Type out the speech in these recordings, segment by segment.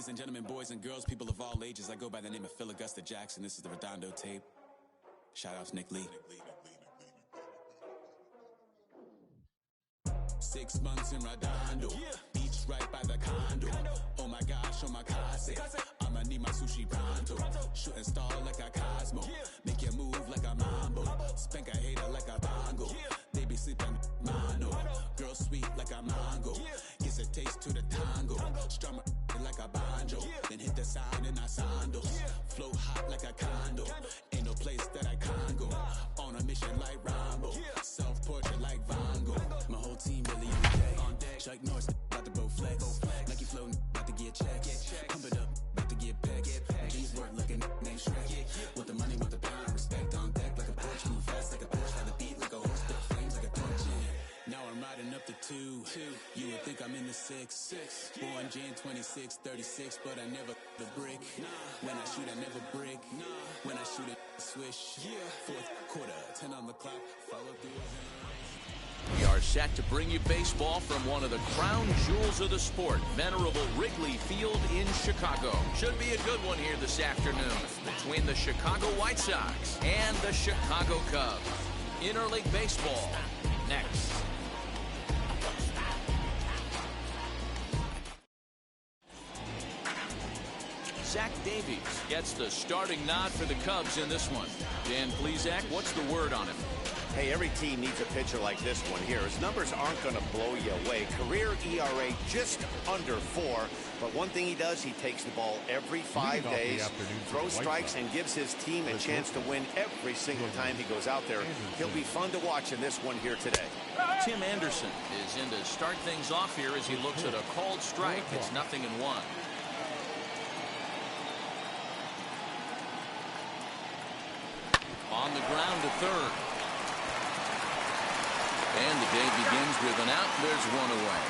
Ladies and gentlemen, boys and girls, people of all ages, I go by the name of Phil Augusta Jackson. This is the Redondo tape. Shout out to Nick Lee. 6 months in Redondo, beach right by the condo. Oh my gosh, oh my casa, I'ma need my sushi pronto. Shooting star like a Cosmo, make you move like a mambo. Spank a hater like a bongo. They be sleeping mano. Girl sweet like a mango. Gives a taste to the tango. Strum like a banjo. Then hit the sound in our sandals. Flow hot like a condo. Ain't no place that I can't go. On a mission like Rambo. Self-portrait like Van Gogh. My whole team really on deck. Chuck Norris about to bow flex. Nike flow about to get checks. Pump it up, about to get bags. Jeans work looking name Shrek. With the money, with the pound, respect on deck. Like a porch, move fast like a Porsche. By the beat like a horse, the flames like a torch. Now I'm riding up the 2. You would think I'm in the 6. Born Jan 26, 36, but I never the brick. When I shoot, I never brick. When I shoot it, swish. Fourth quarter, 10 on the clock. Follow through. We are set to bring you baseball from one of the crown jewels of the sport, venerable Wrigley Field in Chicago. Should be a good one here this afternoon between the Chicago White Sox and the Chicago Cubs. Interleague baseball next. Zach Davies gets the starting nod for the Cubs in this one. Dan Plesac, what's the word on him? Hey, every team needs a pitcher like this one here. His numbers aren't going to blow you away. Career ERA just under 4. But one thing he does, he takes the ball every 5 days, throws strikes, and gives his team a chance to win every single time he goes out there. He'll be fun to watch in this one here today. Tim Anderson is in to start things off here as he looks at a called strike. It's 0-1. On the ground to third. And the day begins with an out. There's one away.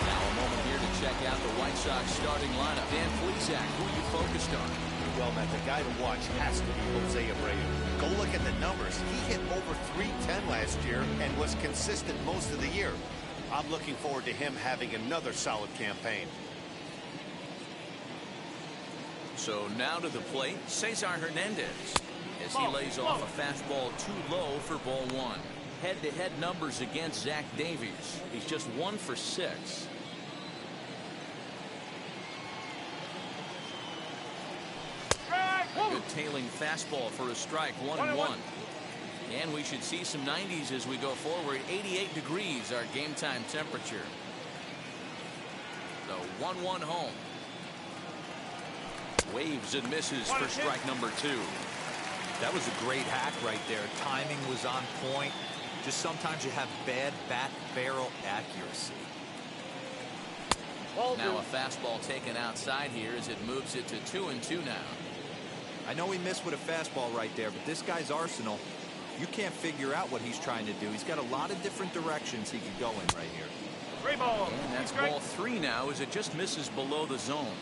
Now a moment here to check out the White Sox starting lineup. Dan Plesac, who are you focused on? Well, Matt, the guy to watch has to be Jose Abreu. Go look at the numbers. He hit over .310 last year and was consistent most of the year. I'm looking forward to him having another solid campaign. So now to the plate, Cesar Hernandez, as he lays off a fastball too low for ball 1. Head-to-head numbers against Zach Davies. He's just 1 for 6. A good tailing fastball for a strike, 1-1. And we should see some 90s as we go forward. 88 degrees, our game time temperature. The 1-1 home. Waves and misses for strike number 2. That was a great hack right there. Timing was on point. Just sometimes you have bad bat barrel accuracy. Now a fastball taken outside here as it moves it to 2-2 now. I know he missed with a fastball right there, but this guy's arsenal, you can't figure out what he's trying to do. He's got a lot of different directions he could go in right here. And that's ball 3 now as it just misses below the zone.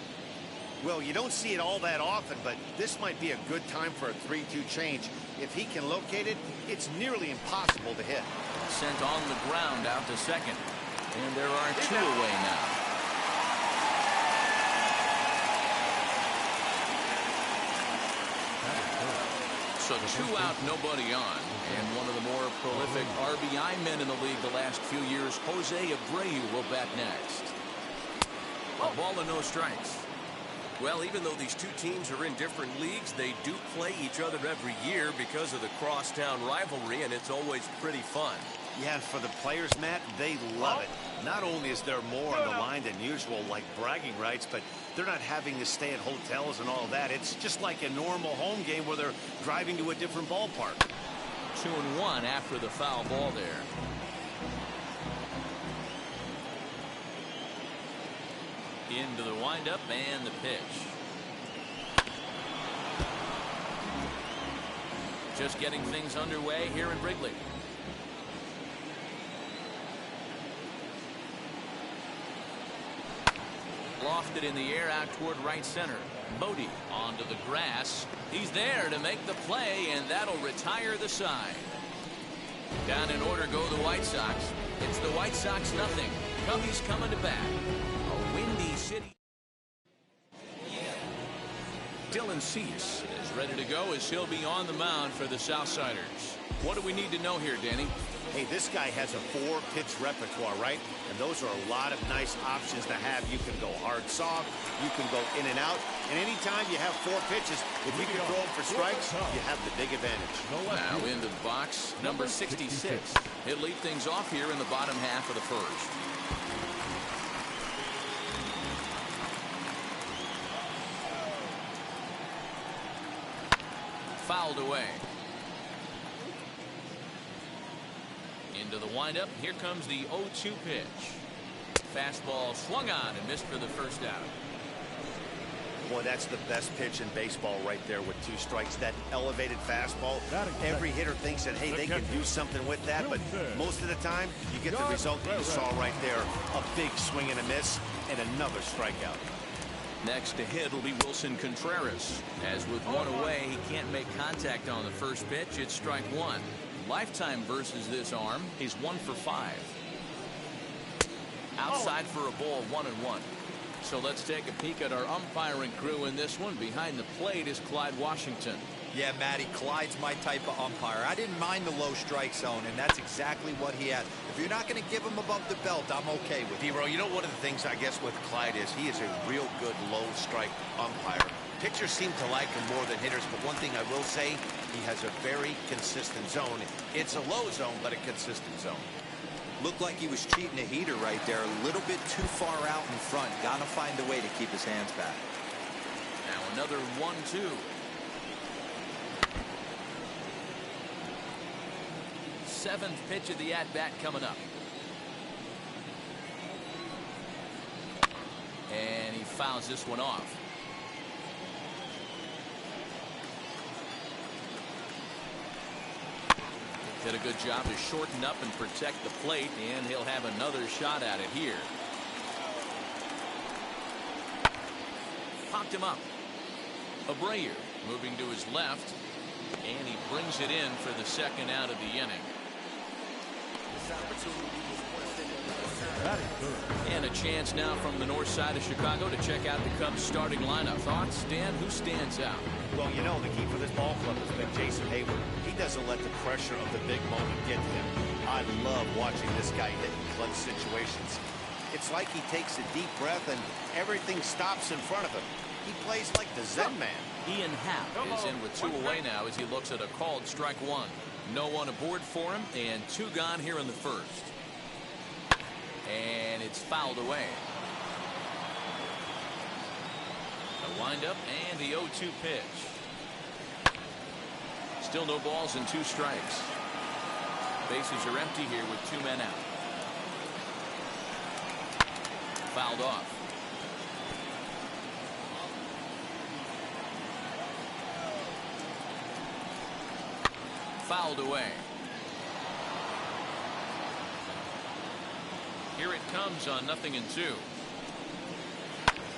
Well, you don't see it all that often, but this might be a good time for a 3-2 change. If he can locate it, it's nearly impossible to hit. Sent on the ground out to second. And there are 2 away now. So 2 out, nobody on. And one of the more prolific RBI men in the league the last few years, Jose Abreu, will bat next. A ball and no strikes. Well, even though these 2 teams are in different leagues, they do play each other every year because of the crosstown rivalry, and it's always pretty fun. Yeah, for the players, Matt, they love it. Not only is there more on the line than usual, like bragging rights, but they're not having to stay at hotels and all that. It's just like a normal home game where they're driving to a different ballpark. 2-1 after the foul ball there. Into the windup and the pitch. Just getting things underway here at Wrigley. Lofted in the air out toward right center. Bodie onto the grass. He's there to make the play, and that'll retire the side. Down in order go the White Sox. It's the White Sox 0. Cubbies coming to bat. A windy Dylan Cease is ready to go as he'll be on the mound for the Southsiders. What do we need to know here, Danny? Hey, this guy has a 4-pitch repertoire, right? And those are a lot of nice options to have. You can go hard, soft. You can go in and out. And anytime you have 4 pitches, if you can throw them for strikes, you have the big advantage. Now into the box, number 66. He'll lead things off here in the bottom half of the first. Fouled away. Into the windup. Here comes the 0-2 pitch. Fastball swung on and missed for the first out. Boy, that's the best pitch in baseball right there with 2 strikes. That elevated fastball. Every hitter thinks that, hey, they can do something with that, but most of the time you get the result that you saw right there. A big swing and a miss and another strikeout. Next to hit will be Wilson Contreras. As with 1 away, he can't make contact on the first pitch. It's strike 1. Lifetime versus this arm. He's 1 for 5. Outside for a ball, 1-1. So let's take a peek at our umpiring crew in this one. Behind the plate is Clyde Washington. Yeah, Matty, Clyde's my type of umpire. I didn't mind the low strike zone, and that's exactly what he had. If you're not going to give him above the belt, I'm okay with it. D-Row, you know, one of the things I guess with Clyde is he is a real good low strike umpire. Pitchers seem to like him more than hitters, but one thing I will say, he has a very consistent zone. It's a low zone, but a consistent zone. Looked like he was cheating a heater right there. A little bit too far out in front. Got to find a way to keep his hands back. Now another 1-2. Seventh pitch of the at-bat coming up. And he fouls this one off. Did a good job to shorten up and protect the plate, and he'll have another shot at it here. Popped him up. Abreu moving to his left, and he brings it in for the second out of the inning. And a chance now from the north side of Chicago to check out the Cubs starting lineup. Thoughts, Dan? Who stands out? Well, you know, the key for this ball club has been Jason Hayward. He doesn't let the pressure of the big moment get to him. I love watching this guy hit in clutch situations. It's like he takes a deep breath and everything stops in front of him. He plays like the Zen man. Ian Happ is in with 2 away now as he looks at a called strike 1. No one aboard for him, and 2 gone here in the first. And it's fouled away. A windup and the 0-2 pitch. Still no balls and 2 strikes. Bases are empty here with 2 men out. Fouled off. Fouled away. Here it comes on 0-2.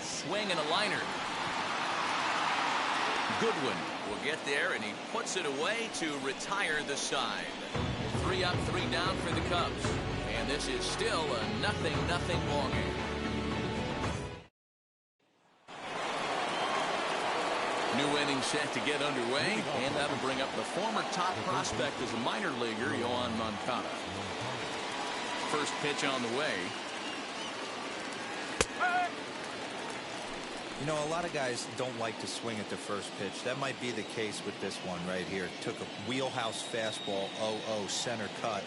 Swing and a liner. Goodwin will get there, and he puts it away to retire the side. 3 up, 3 down for the Cubs. And this is still a 0-0 ball game. New inning set to get underway, and that'll bring up the former top prospect as a minor leaguer, Yoan Moncada. First pitch on the way. You know, a lot of guys don't like to swing at the first pitch. That might be the case with this one right here. Took a wheelhouse fastball, 0-0 center cut.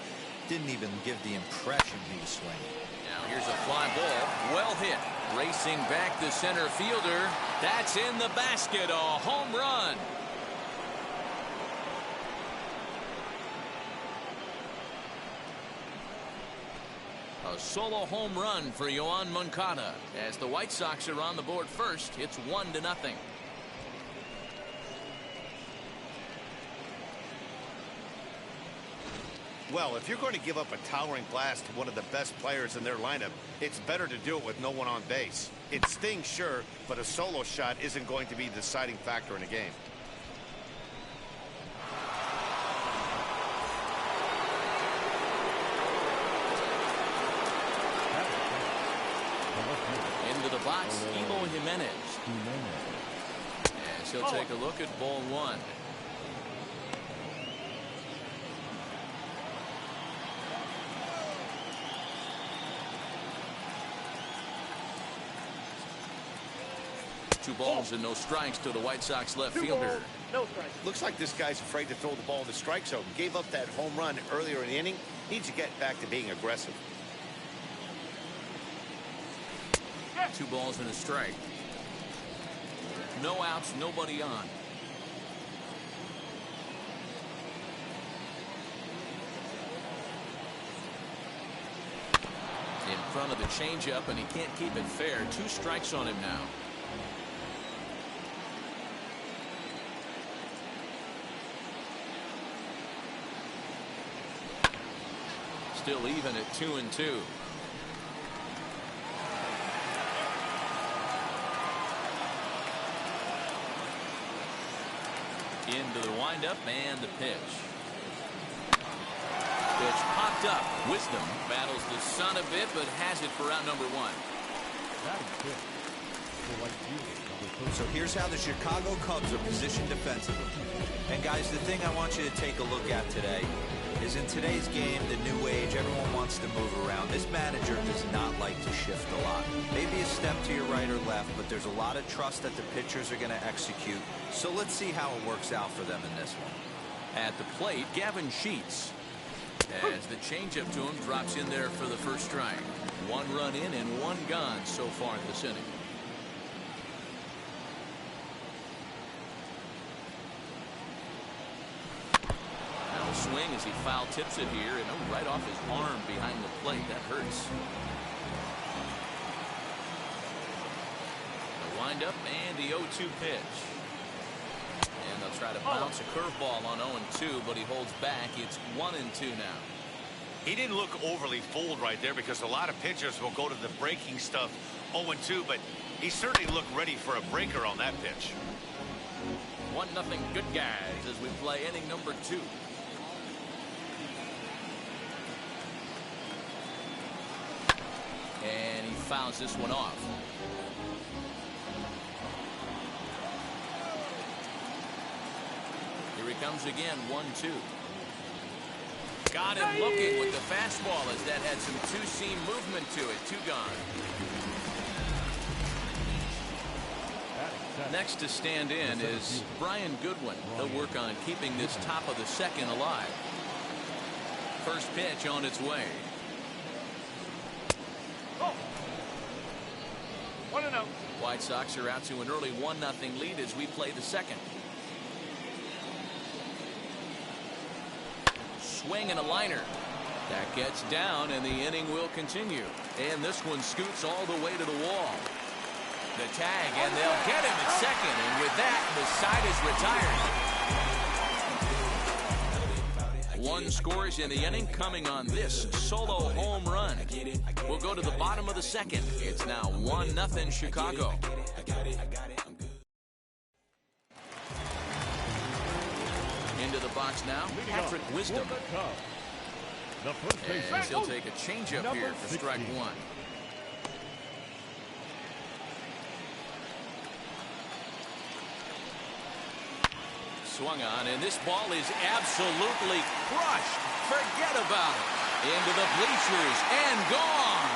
Didn't even give the impression he was swinging. Now here's a fly ball. Well hit. Racing back the center fielder. That's in the basket. A home run. A solo home run for Yoan Moncada. As the White Sox are on the board first, it's 1-0. Well, if you're going to give up a towering blast to one of the best players in their lineup, it's better to do it with no one on base. It stings, sure, but a solo shot isn't going to be the deciding factor in a game. Into the box, Eloy Jimenez. As he'll take a look at ball one. Two balls and no strikes to the White Sox left fielder. No strikes. Looks like this guy's afraid to throw the ball in the strike zone. Gave up that home run earlier in the inning. Needs to get back to being aggressive. 2 balls and a strike. No outs, nobody on. In front of the changeup, and he can't keep it fair. 2 strikes on him now. Still even at 2-2. Into the windup and the pitch. Pitch popped up. Wisdom battles the sun a bit, but has it for out number 1. So here's how the Chicago Cubs are positioned defensively. And guys, the thing I want you to take a look at today is in today's game, the new age, everyone wants to move around. This manager does not like to shift a lot. Maybe a step to your right or left, but there's a lot of trust that the pitchers are going to execute. So let's see how it works out for them in this one. At the plate, Gavin Sheets. As the changeup to him drops in there for the first strike. 1 run in and 1 gone so far this inning. Swing as he foul tips it here, and right off his arm behind the plate. That hurts. The windup and the 0-2 pitch. And they'll try to bounce a curveball on 0-2, but he holds back. It's 1-2 now. He didn't look overly fooled right there because a lot of pitchers will go to the breaking stuff 0-2, but he certainly looked ready for a breaker on that pitch. 1-0 good guys as we play inning number 2. And he fouls this one off. Here he comes again, 1-2. Got him looking with the fastball as that had some two-seam movement to it. 2 gone. Next to stand in is Brian Goodwin. He'll work on keeping this top of the second alive. First pitch on its way. 1-0. White Sox are out to an early 1-0 lead as we play the second. Swing and a liner. That gets down, and the inning will continue. And this one scoots all the way to the wall. The tag, and they'll get him at second. And with that, the side is retired. 1 scores in the inning coming on this solo home run. We'll go to the bottom of the second. It's now 1-0 Chicago. Into the box now, Patrick Wisdom. And he'll take a changeup here for strike 1. Swung on, and this ball is absolutely crushed. Forget about it. Into the bleachers and gone.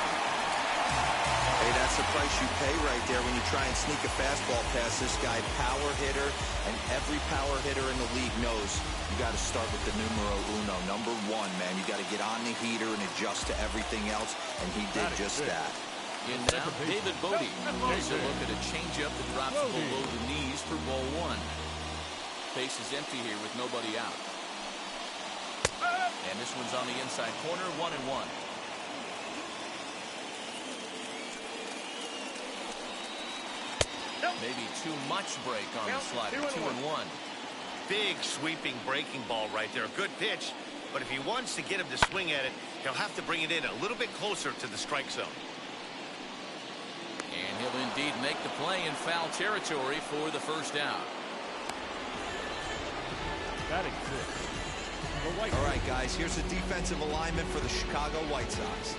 Hey, that's the price you pay right there when you try and sneak a fastball past this guy. Power hitter, and every power hitter in the league knows you got to start with the numero uno, number 1, man. You got to get on the heater and adjust to everything else, and he did just that. And now David Bodie takes a look at a changeup that drops below the knees for ball 1. Base is empty here with nobody out. And this one's on the inside corner, 1-1. Maybe too much break on the slider, 2-1. Big sweeping breaking ball right there. Good pitch, but if he wants to get him to swing at it, he'll have to bring it in a little bit closer to the strike zone. And he'll indeed make the play in foul territory for the first out. All right, guys, here's the defensive alignment for the Chicago White Sox.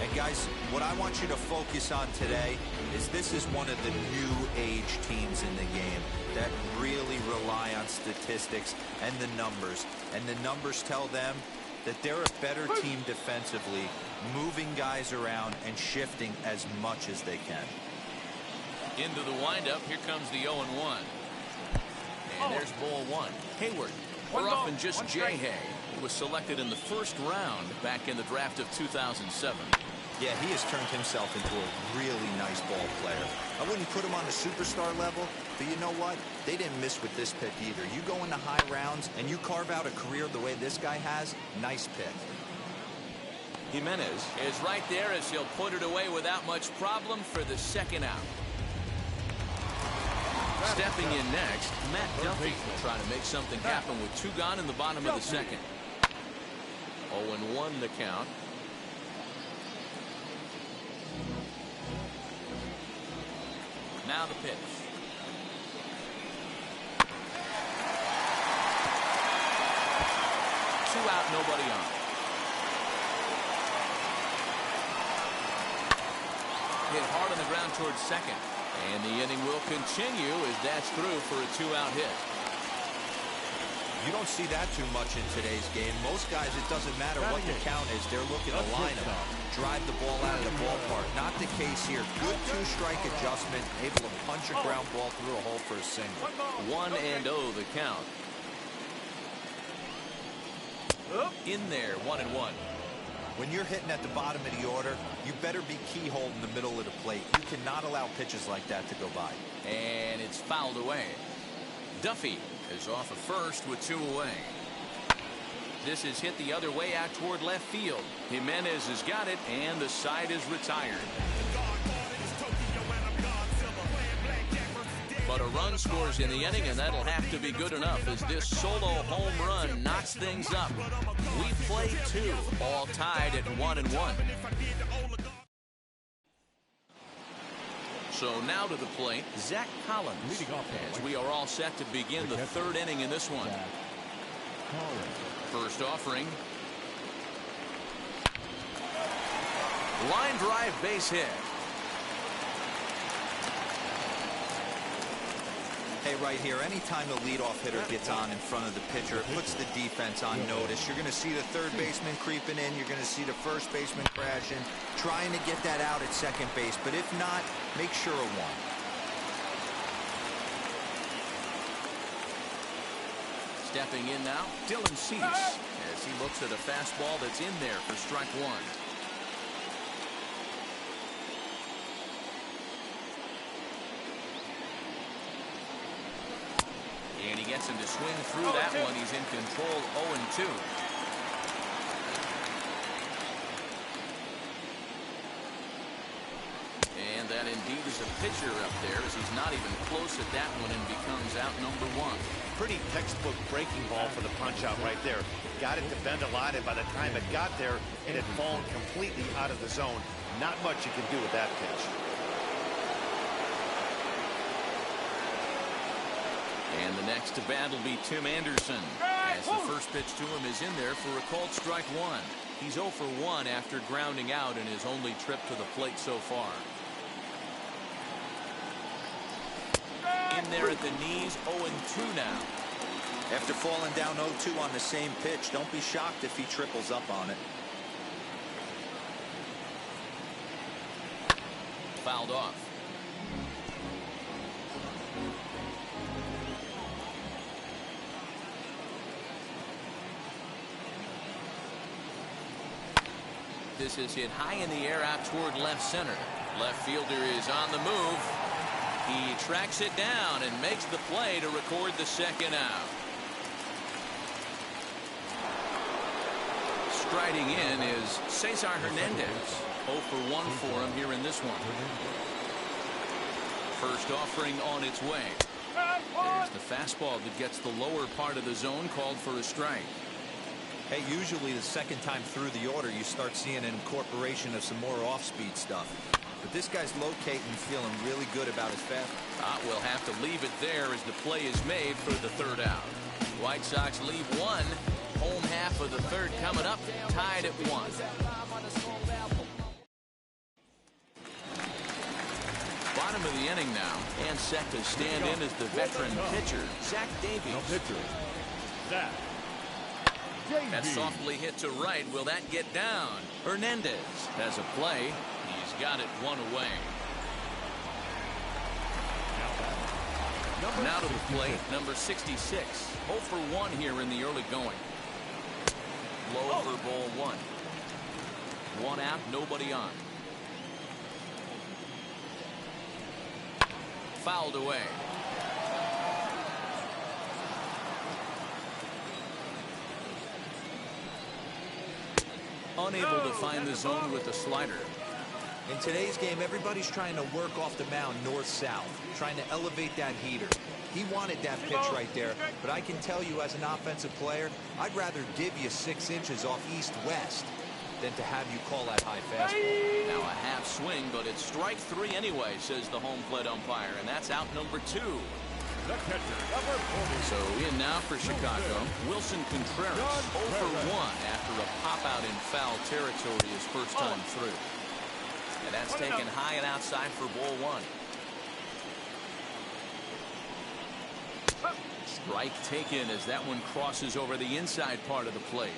And, guys, what I want you to focus on today is this is one of the new age teams in the game that rely on statistics and the numbers. And the numbers tell them that they're a better team defensively, moving guys around and shifting as much as they can. Into the windup, here comes the 0-1. And there's ball one. Hayward, or often just J. Hay, who was selected in the first round back in the draft of 2007. Yeah, he has turned himself into a really nice ball player. I wouldn't put him on the superstar level, but you know what? They didn't miss with this pick either. You go into high rounds and you carve out a career the way this guy has, nice pick. Jimenez is right there as he'll put it away without much problem for the second out. Stepping in next, Matt Duffy trying to make something happen with 2 gone in the bottom of the second. 0-1 the count. Now the pitch. 2 out, nobody on. Hit hard on the ground towards second. And the inning will continue as that's through for a 2-out hit. You don't see that too much in today's game. Most guys, it doesn't matter what the count is. They're looking to line them, drive the ball out of the ballpark. Not the case here. Good 2-strike adjustment, able to punch a ground ball through a hole for a single. 1-0 the count. In there, 1-1. When you're hitting at the bottom of the order, you better be keyhole in the middle of the plate. You cannot allow pitches like that to go by. And it's fouled away. Duffy is off of first with 2 away. This is hit the other way out toward left field. Jimenez has got it, and the side is retired. But a run scores in the inning, and that'll have to be good enough as this solo home run knocks things up. We played 2, all tied at 1-1. So now to the plate, Zach Collins, as we are all set to begin the 3rd inning in this one. First offering. Line drive, base hit. Hey, right here, anytime the leadoff hitter gets on in front of the pitcher, it puts the defense on notice. You're going to see the third baseman creeping in. You're going to see the first baseman crashing, trying to get that out at second base. But if not, make sure of one. Stepping in now, Dylan Cease, as he looks at a fastball that's in there for strike 1. And he gets him to swing through that one. He's in control, 0-2. And that indeed is a pitcher up there, as he's not even close at that one and becomes out number 1. Pretty textbook breaking ball for the punch out right there. Got it to bend a lot, and by the time it got there, it had fallen completely out of the zone. Not much you can do with that pitch. And the next to bat will be Tim Anderson, as the first pitch to him is in there for a called strike 1. He's 0 for 1 after grounding out in his only trip to the plate so far. In there at the knees, 0-2 now. After falling down 0-2 on the same pitch, don't be shocked if he triples up on it. Fouled off. This is hit high in the air out toward left center. Left fielder is on the move. He tracks it down and makes the play to record the second out. Striding in is Cesar Hernandez. 0 for 1 for him here in this one. First offering on its way. There's the fastball that gets the lower part of the zone, called for a strike. Hey, usually the second time through the order, you start seeing an incorporation of some more off-speed stuff. But this guy's locating, feeling really good about his fastball. We'll have to leave it there as the play is made for the 3rd out. White Sox leave 1. Home half of the 3rd coming up, tied at 1. bottom of the inning now, and set to stand in as the veteran pitcher, Zach Davies. That softly hit to right. Will that get down? Hernandez has a play. He's got it one away. Now to the plate, number 66. 0 for 1 here in the early going. Low for ball 1. 1 out, nobody on. Fouled away. Unable to find the zone with the slider. In today's game, everybody's trying to work off the mound north-south, trying to elevate that heater. He wanted that pitch right there, but I can tell you as an offensive player, I'd rather give you 6 inches off east-west than to have you call that high fastball. Now a half swing, but it's strike 3 anyway, says the home plate umpire, and that's out number 2. So in now for Chicago, Wilson Contreras, 0 for 1 after a pop-out in foul territory his first time through. And that's taken high and outside for ball 1. Strike taken as that one crosses over the inside part of the plate.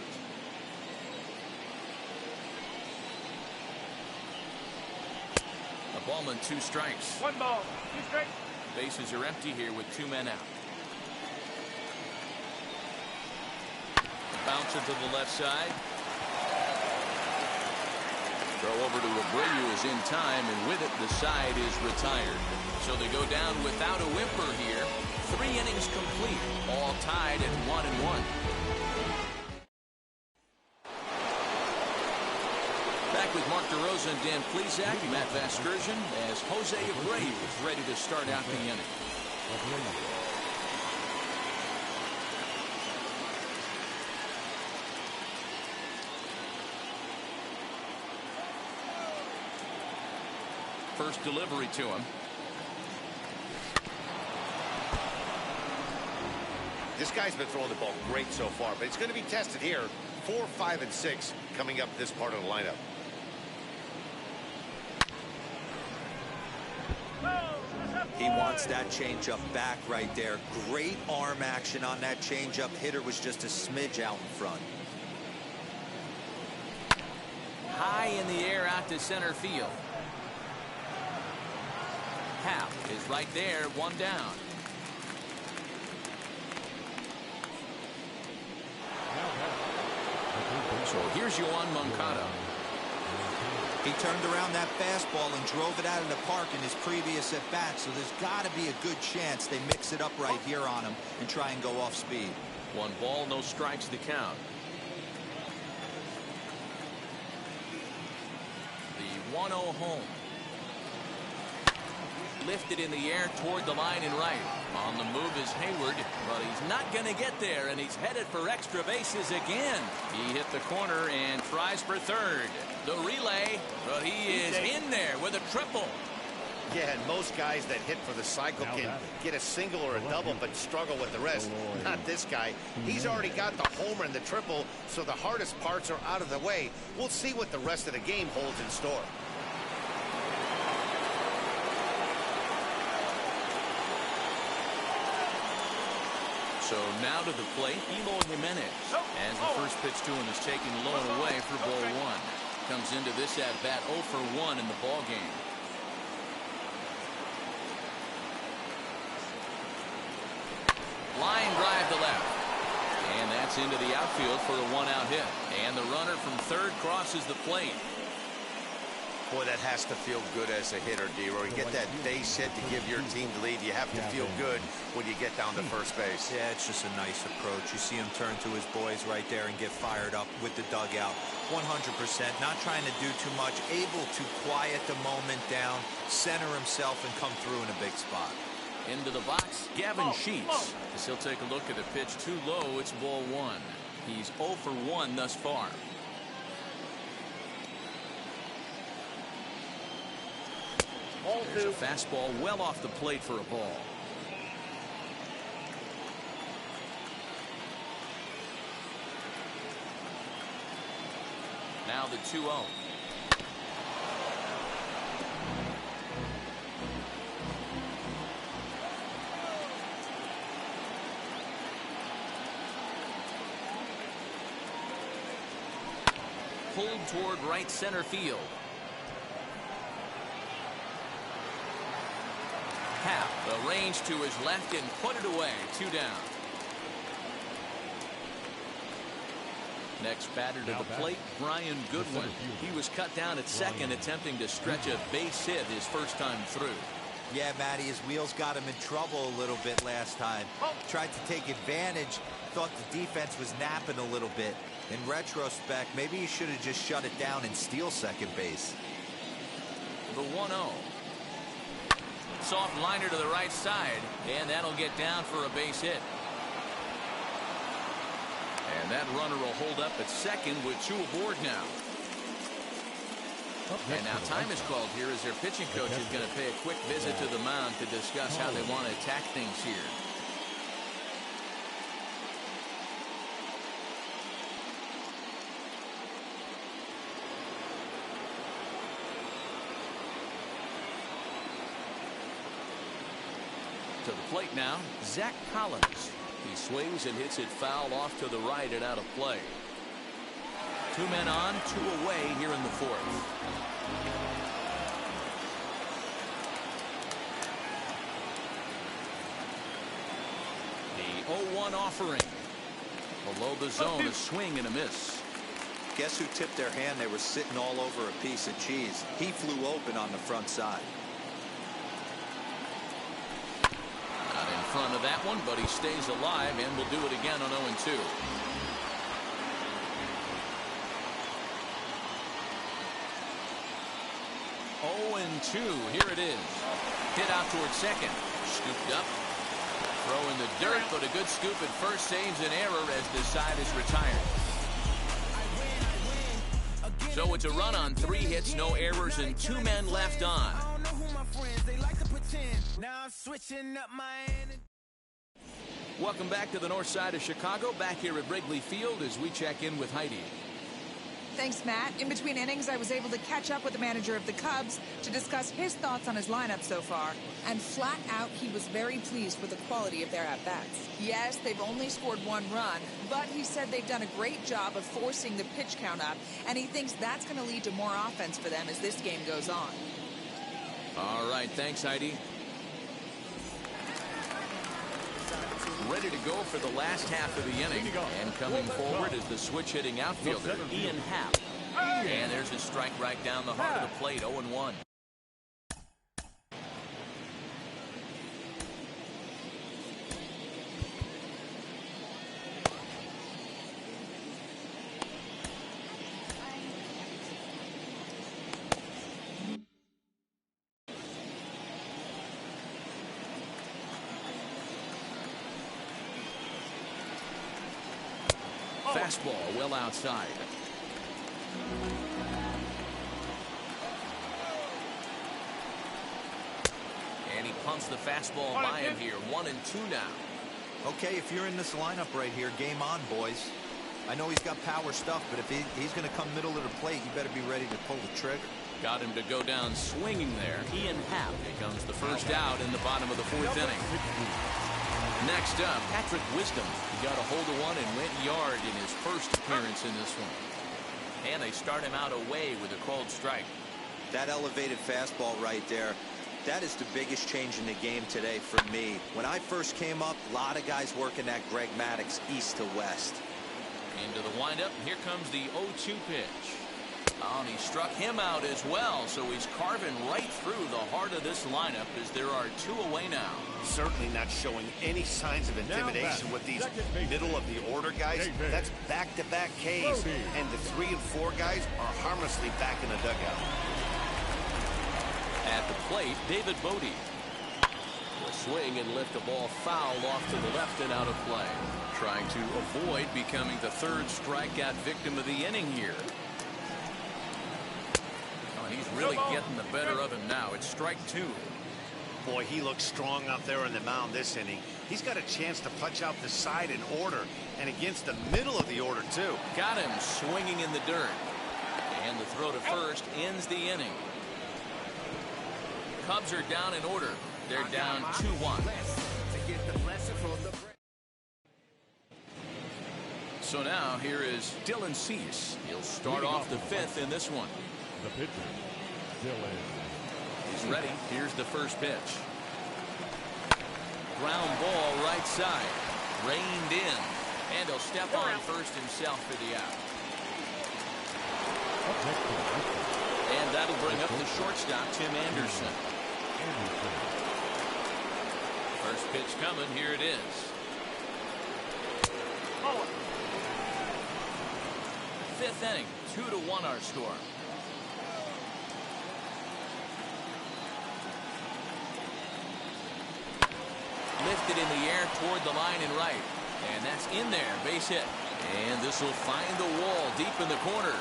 A ball and 2 strikes. 1 ball, 2 strikes. Bases are empty here with 2 men out. Bouncer to the left side. Throw over to Abreu is in time, and with it, the side is retired. So they go down without a whimper here. 3 innings complete, all tied at 1-1. Back with Mark DeRosa and Dan Plesac, Matt Vasgersian, as Jose Abreu is ready to start out the inning. First delivery to him. This guy's been throwing the ball great so far, but it's going to be tested here. 4, 5, and 6 coming up this part of the lineup. He wants that changeup back right there. Great arm action on that changeup. Hitter was just a smidge out in front. High in the air out to center field. Hap is right there, 1 down. So here's Yoan Moncada. He turned around that fastball and drove it out of the park in his previous at-bat, so there's got to be a good chance they mix it up right here on him and try and go off speed. 1 ball, no strikes to count. The 1-0 home. Lifted in the air toward the line and right. On the move is Hayward, but he's not going to get there, and he's headed for extra bases again. He hit the corner and tries for third. The relay, but he is in there with a triple. Yeah, and most guys that hit for the cycle can get a single or a double, but struggle with the rest. Not this guy. He's already got the homer and the triple, so the hardest parts are out of the way. We'll see what the rest of the game holds in store. So now to the plate, Eloy Jimenez. As the first pitch to him is taken low and away for ball 1. Comes into this at-bat 0 for 1 in the ball game. Line drive to left. And that's into the outfield for a 1-out hit. And the runner from third crosses the plate. Boy, that has to feel good as a hitter, D-Roy. You get that base hit to give your team the lead. You have to feel good when you get down to first base. Yeah, it's just a nice approach. You see him turn to his boys right there and get fired up with the dugout. 100%, not trying to do too much, able to quiet the moment down, center himself, and come through in a big spot. Into the box, Gavin Sheets. As he'll take a look at a pitch too low, it's ball 1. He's 0 for 1 thus far. There's a fastball well off the plate for a ball. Now the 2-0. pulled toward right center field. Happ arranged to his left and put it away. 2 down. Next batter to the plate, Brian Goodwin. He was cut down at second, attempting to stretch a base hit his first time through. Yeah, Matty, his wheels got him in trouble a little bit last time. Tried to take advantage, thought the defense was napping a little bit. In retrospect, maybe he should have just shut it down and steal second base. The 1-0. Soft liner to the right side, and that'll get down for a base hit. And that runner will hold up at second with 2 aboard now. And now time is called here as their pitching coach is going to pay a quick visit to the mound to discuss how they want to attack things here. To the plate now, Zach Collins. He swings and hits it foul off to the right and out of play. 2 men on, 2 away here in the 4th. The 0-1 offering. Below the zone, a swing and a miss. Guess who tipped their hand? They were sitting all over a piece of cheese. He flew open on the front side. Front of that one, but he stays alive and will do it again on 0-2. 0-2. Here it is. Hit out towards second. Scooped up. Throw in the dirt, but a good scoop at first saves an error as the side is retired. So it's a run on 3 hits, no errors, and 2 men left on. Welcome back to the north side of Chicago, back here at Wrigley Field as we check in with Heidi. Thanks, Matt. In between innings, I was able to catch up with the manager of the Cubs to discuss his thoughts on his lineup so far. And flat out, he was very pleased with the quality of their at-bats. Yes, they've only scored 1 run, but he said they've done a great job of forcing the pitch count up, and he thinks that's going to lead to more offense for them as this game goes on. All right, thanks, Heidi. Ready to go for the last half of the inning, and coming forward is the switch-hitting outfielder, Ian Happ. And there's a strike right down the heart of the plate, 0-1. Fastball well outside. And he punts the fastball by him here. 1-2 now. Okay, if you're in this lineup right here, game on, boys. I know he's got power stuff, but if he's going to come middle of the plate, you better be ready to pull the trigger. Got him to go down swinging there. Ian Happ becomes the first out in the bottom of the 4th inning. Next up, Patrick Wisdom. He got a hold of one and went yard in his first appearance in this one. And they start him out away with a called strike. That elevated fastball right there, that is the biggest change in the game today for me. When I first came up, a lot of guys working that Greg Maddux east to west. Into the windup, and here comes the 0-2 pitch. Oh, and he struck him out as well, so he's carving right through the heart of this lineup as there are 2 away now. Certainly not showing any signs of intimidation with these middle of the order guys. That's back-to-back Ks, and the 3 and 4 guys are harmlessly back in the dugout. At the plate, David Bodie. Will swing and lift the ball foul off to the left and out of play. Trying to avoid becoming the 3rd strikeout victim of the inning here. He's really getting the better of him now. It's strike 2. Boy, he looks strong out there on the mound this inning. He's got a chance to punch out the side in order, and against the middle of the order, too. Got him swinging in the dirt. And the throw to first ends the inning. Cubs are down in order. They're down 2-1. So now here is Dylan Cease. He'll start off the fifth in this one. The pitcher, Dylan. He's ready. Here's the first pitch. Ground ball right side. Reined in. And he'll step on first himself for the out. And that'll bring up the shortstop, Tim Anderson. First pitch coming. Here it is. Fifth inning. 2-1 our score. Lifted in the air toward the line and right. And that's in there. Base hit. And this will find the wall deep in the corner.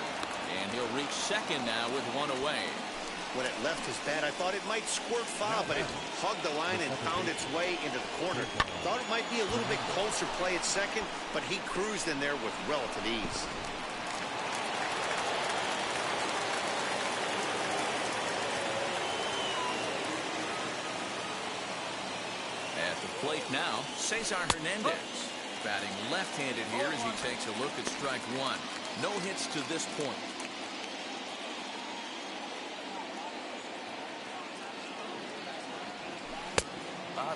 And he'll reach second now with one away. When it left his bat, I thought it might squirt foul, but it hugged the line and found its way into the corner. Thought it might be a little bit closer play at second, but he cruised in there with relative ease. At the plate now, Cesar Hernandez. Batting left-handed here as he takes a look at strike one. No hits to this point.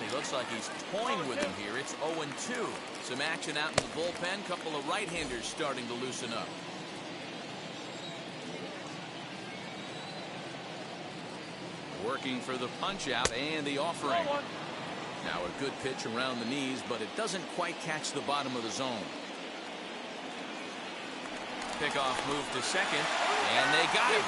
He looks like he's toying with him here. It's 0-2. Some action out in the bullpen. Couple of right-handers starting to loosen up. Working for the punch-out and the offering. Now a good pitch around the knees, but it doesn't quite catch the bottom of the zone. Pickoff move to second, and they got him.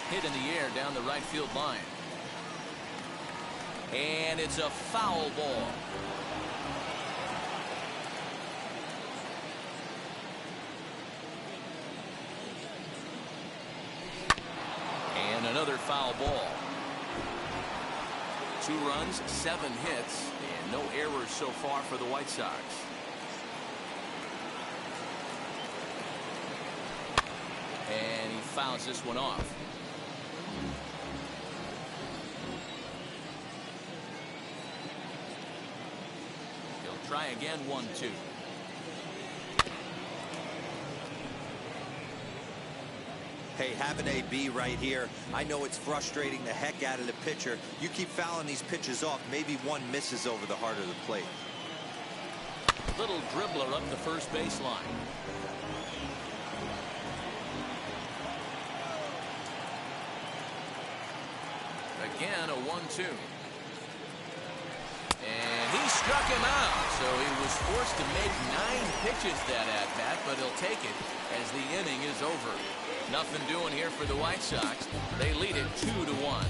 Hit in the air down the right field line. And it's a foul ball. And another foul ball. 2 runs, 7 hits, and no errors so far for the White Sox. And he fouls this one off. He'll try again, 1-2. Hey, have an AB right here. I know it's frustrating the heck out of the pitcher. You keep fouling these pitches off, maybe one misses over the heart of the plate. Little dribbler up the first baseline. Again, a 1-2. And he struck him out. So he was forced to make 9 pitches that at-bat, but he'll take it as the inning is over. Nothing doing here for the White Sox. They lead it 2-1.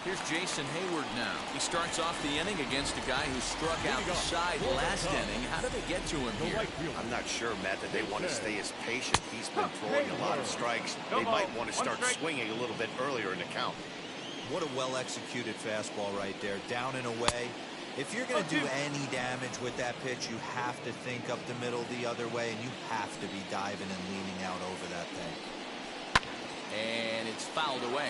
Here's Jason Hayward now. He starts off the inning against a guy who struck out the side last inning. How did they get to him here? I'm not sure, Matt, that they want to stay as patient. He's been throwing a lot of strikes. They might want to start swinging a little bit earlier in the count. What a well-executed fastball right there. Down and away. If you're going to do any damage with that pitch, you have to think up the middle the other way, and you have to be diving and leaning out over that thing. And it's fouled away.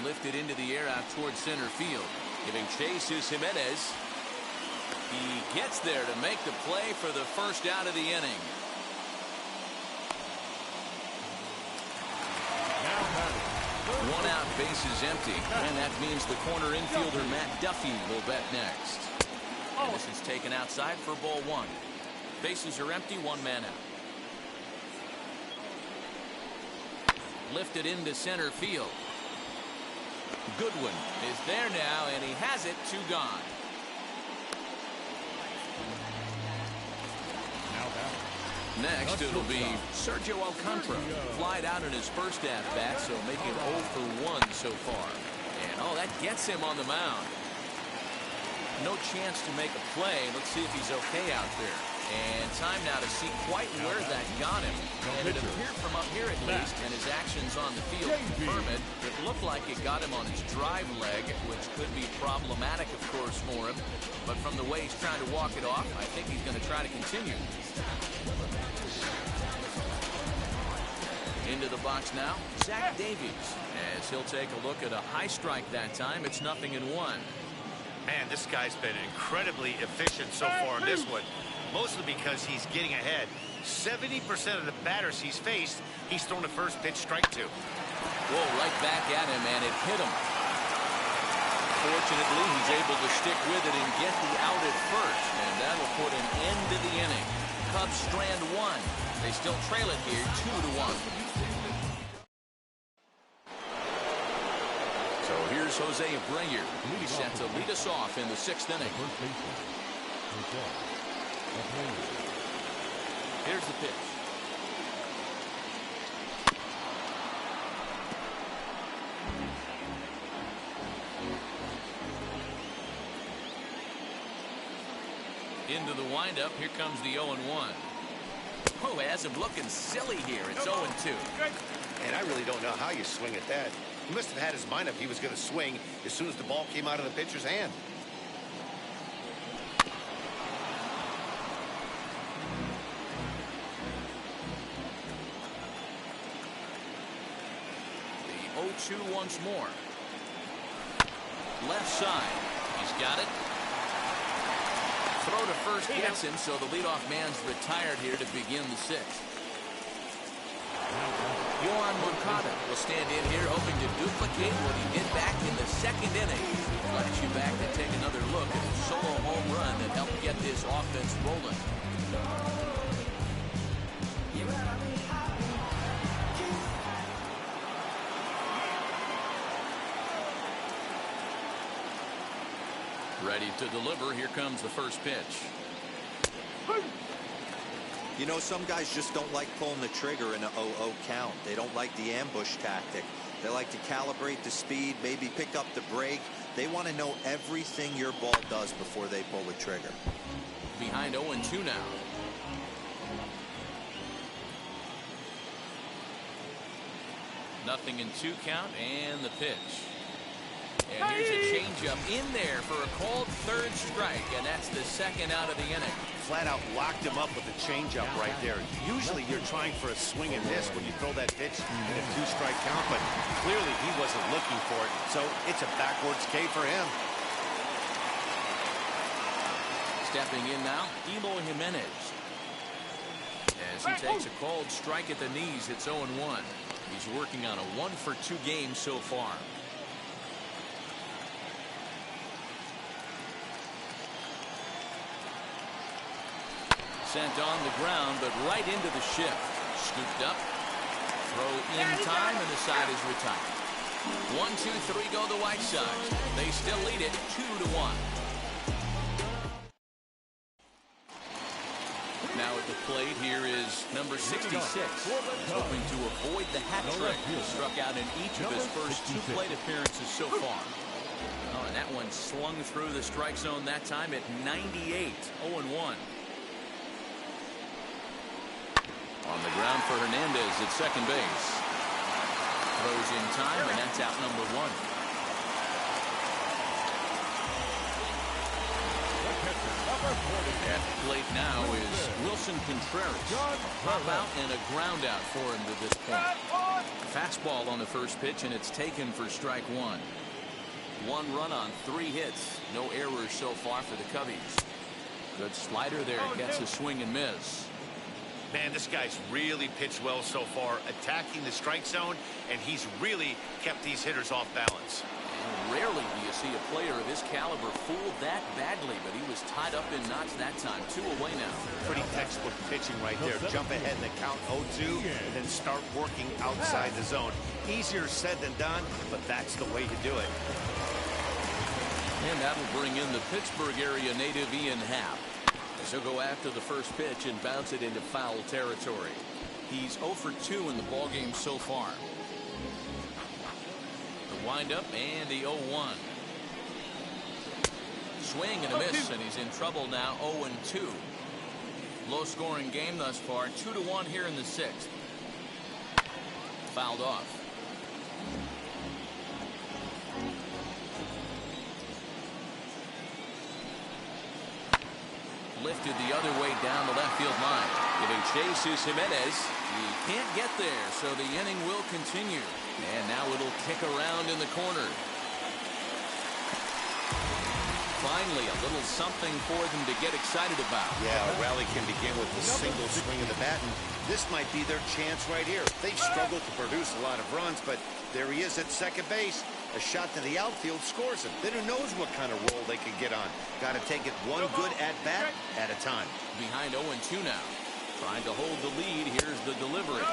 Lifted into the air out towards center field. Giving chase is Jimenez. He gets there to make the play for the first out of the inning. One out, bases empty, and that means the corner infielder Matt Duffy will bat next. And this is taken outside for ball 1. Bases are empty, 1 man out. Lifted into center field. Goodwin is there now, and he has it, 2 gone. Next, it'll be Sergio Alcantara. Flied out in his first at-bat, so making 0 for 1 so far. And, oh, that gets him on the mound. No chance to make a play. Let's see if he's okay out there. And time now to see quite where that got him. And it appeared from up here at least, and his actions on the field confirm it. It looked like it got him on his drive leg, which could be problematic, of course, for him. But from the way he's trying to walk it off, I think he's going to try to continue. Into the box now, Zach Davies, as he'll take a look at a high strike that time. It's 0-1. Man, this guy's been incredibly efficient so far in this one. Mostly because he's getting ahead. 70% of the batters he's faced, he's thrown a first pitch strike to. Whoa, right back at him, and it hit him. Fortunately, he's able to stick with it and get the out at first, and that'll put an end to the inning. Cubs strand one. They still trail it here 2-1. So here's Jose Abreu. He's set to lead us off in the 6th inning. Here's the pitch. Into the windup. Here comes the 0-1. Oh, has him looking silly here. It's 0-2. And I really don't know how you swing at that. He must have had his mind up he was going to swing as soon as the ball came out of the pitcher's hand. The 0-2 once more. Left side. He's got it. Throw to first gets him, so the leadoff man's retired here to begin the 6th. Yohan Moncada will stand in here hoping to duplicate what he did back in the 2nd inning. Flash you back to take another look at the solo home run that helped get this offense rolling. Ready to deliver. Here comes the first pitch. You know, some guys just don't like pulling the trigger in a 0-0 count. They don't like the ambush tactic. They like to calibrate the speed, maybe pick up the brake. They want to know everything your ball does before they pull the trigger. Behind 0-2 now. Nothing in 2 count, and the pitch. And here's a changeup in there for a called 3rd strike, and that's the 2nd out of the inning. Flat out locked him up with a changeup right there. Usually you're trying for a swing and miss when you throw that pitch in a 2-strike count, but clearly he wasn't looking for it, so it's a backwards K for him. Stepping in now, Eloy Jimenez. As he takes a called strike at the knees, it's 0-1. He's working on a 1-for-2 game so far. Sent on the ground, but right into the shift. Scooped up. Throw in time, and the side is retired. 1-2-3 go the White Sox. They still lead it 2-1. Now at the plate, here is number 66. Hoping to avoid the hat trick. He struck out in each of his first 2 plate appearances so far. Oh, and that one slung through the strike zone that time at 98. 0-1. On the ground for Hernandez at second base. Throws in time, and that's out number 1. At the plate now is Wilson Contreras. A pop out and a ground out for him to this point. Fastball on the first pitch, and it's taken for strike 1. 1 run on 3 hits. No errors so far for the Cubbies. Good slider there. Gets a swing and miss. Man, this guy's really pitched well so far, attacking the strike zone, and he's really kept these hitters off balance. And rarely do you see a player of his caliber fooled that badly, but he was tied up in knots that time. 2 away now. Pretty textbook pitching right there. Jump ahead in the count 0-2, and then start working outside the zone. Easier said than done, but that's the way to do it. And that'll bring in the Pittsburgh area native Ian Happ. So go after the first pitch and bounce it into foul territory. He's 0 for 2 in the ballgame so far. The windup and the 0-1. Swing and a miss, and he's in trouble now. 0-2. Low-scoring game thus far, 2-1 here in the 6th. Fouled off. Lifted the other way down the left field line. Giving chase is Jimenez. He can't get there, so the inning will continue. And now it'll kick around in the corner. Finally, a little something for them to get excited about. Yeah, a rally can begin with a single swing of the bat, and this might be their chance right here. They've struggled to produce a lot of runs, but there he is at second base. A shot to the outfield scores him. Then who knows what kind of role they can get on. Got to take it one good at-bat at a time. Behind 0-2 now. Trying to hold the lead. Here's the delivery.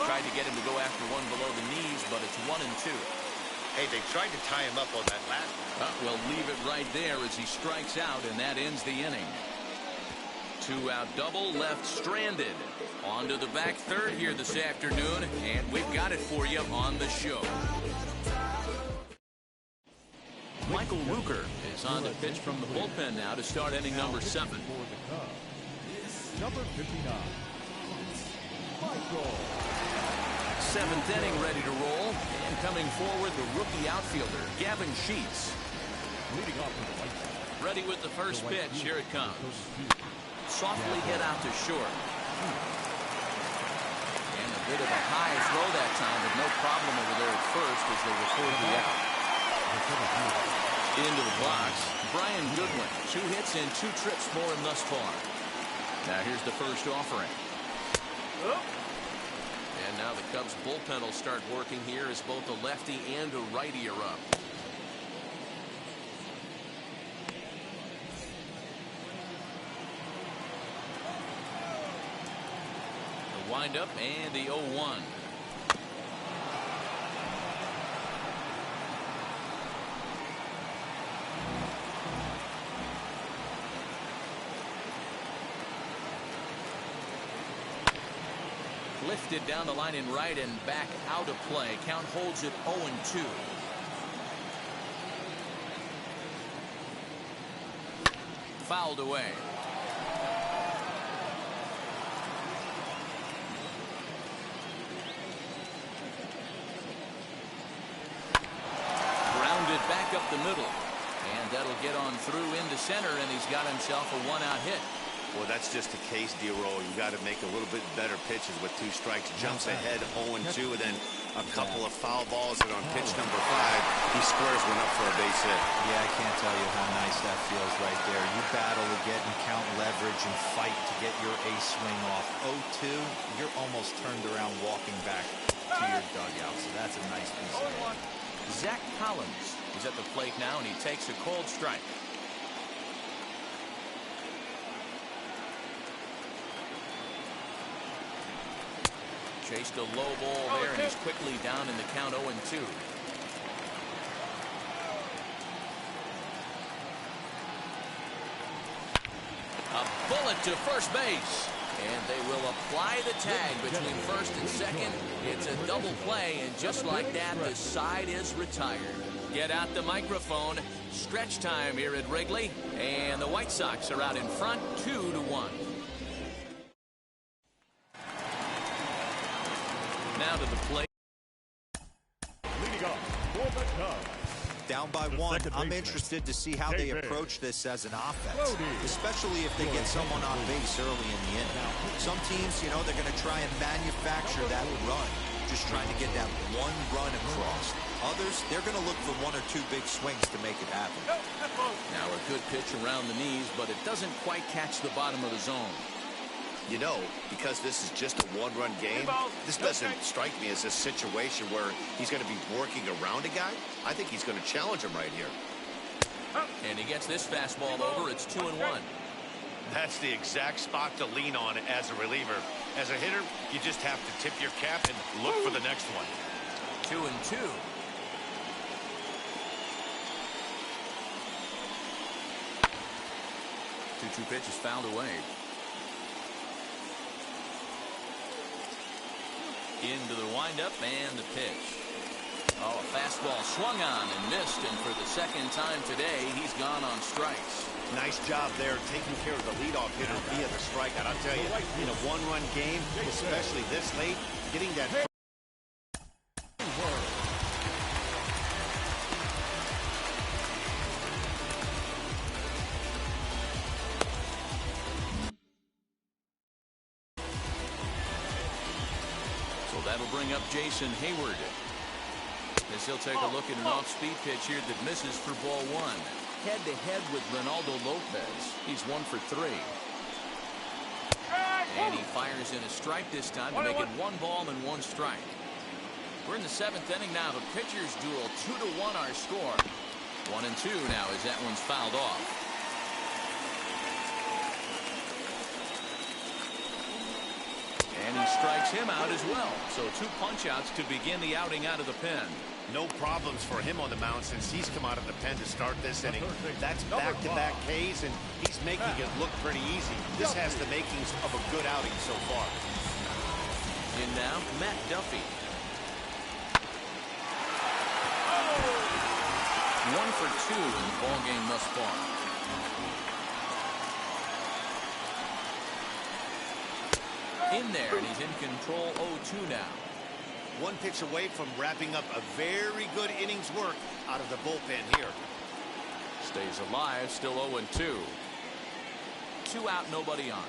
Tried to get him to go after one below the knees, but it's 1-2. Hey, they tried to tie him up on that last. Well, leave it right there as he strikes out, and that ends the inning. 2-out double left stranded. On to the back third here this afternoon, and we've got it for you on the show. Michael Rucker is on the pitch from the bullpen now to start inning number 7. Number 59, Michael. 7th inning ready to roll, and coming forward the rookie outfielder Gavin Sheets. Leading off with the White Sox. Ready with the first pitch. Here it comes. Softly hit out to short. And a bit of a high throw that time, but no problem over there at first as they record the out. Into the box, Brian Goodwin. 2 hits and 2 trips for him thus far. Now here's the first offering. And now the Cubs bullpen will start working here as both a lefty and a righty are up. The windup and the 0-1. Lifted down the line in right and back out of play. Count holds it 0-2. Fouled away. Grounded back up the middle. And that'll get on through into center, and he's got himself a 1-out hit. Well, that's just a case, D-Roll. You got to make a little bit better pitches with 2 strikes. Jumps ahead 0-2, and then a couple of foul balls, and on pitch number 5, he squares one up for a base hit. Yeah, I can't tell you how nice that feels right there. You battle to get and count leverage and fight to get your ace swing off. 0-2, you're almost turned around walking back to your dugout, so that's a nice piece of it. Zach Collins is at the plate now, and he takes a cold strike. Chased a low ball there, and he's quickly down in the count 0-2. A bullet to first base. And they will apply the tag between first and second. It's a double play, and just like that, the side is retired. Get out the microphone. Stretch time here at Wrigley. And the White Sox are out in front, 2-1. Now to the plate. Leading up for the Cubs. Down by 1, I'm interested to see how they approach this as an offense, especially if they get someone on base early in the inning. Some teams, you know, they're going to try and manufacture that run, just trying to get that one run across. Others, they're going to look for 1 or 2 big swings to make it happen. Now a good pitch around the knees, but it doesn't quite catch the bottom of the zone. You know, because this is just a 1-run game, this doesn't strike me as a situation where he's going to be working around a guy. I think he's going to challenge him right here. And he gets this fastball over. It's 2-1. That's the exact spot to lean on as a reliever. As a hitter, you just have to tip your cap and look for the next one. 2-2. Two pitches fouled away. Into the windup and the pitch. Oh, a fastball swung on and missed, and for the second time today, he's gone on strikes. Nice job there taking care of the leadoff hitter via the strikeout. I'll tell you, in a one-run game, especially this late, getting that... So that'll bring up Jason Hayward, as he'll take a look at an off-speed pitch here that misses for ball one. Head-to-head with Ronaldo Lopez. He's 1 for 3. And he fires in a strike this time to make it 1 ball and 1 strike. We're in the 7th inning now. The pitchers duel. 2-1 our score. 1-2 now as that one's fouled off. And he strikes him out as well. So 2 punch-outs to begin the outing out of the pen. No problems for him on the mound since he's come out of the pen to start this inning. That's back-to-back Ks, and he's making it look pretty easy. This has the makings of a good outing so far. In now, Matt Duffy. 1 for 2 in the ball game thus far. In there, and he's in control. 0-2 now. 1 pitch away from wrapping up a very good innings work out of the bullpen here. Stays alive, still 0-2. 2 out, nobody on.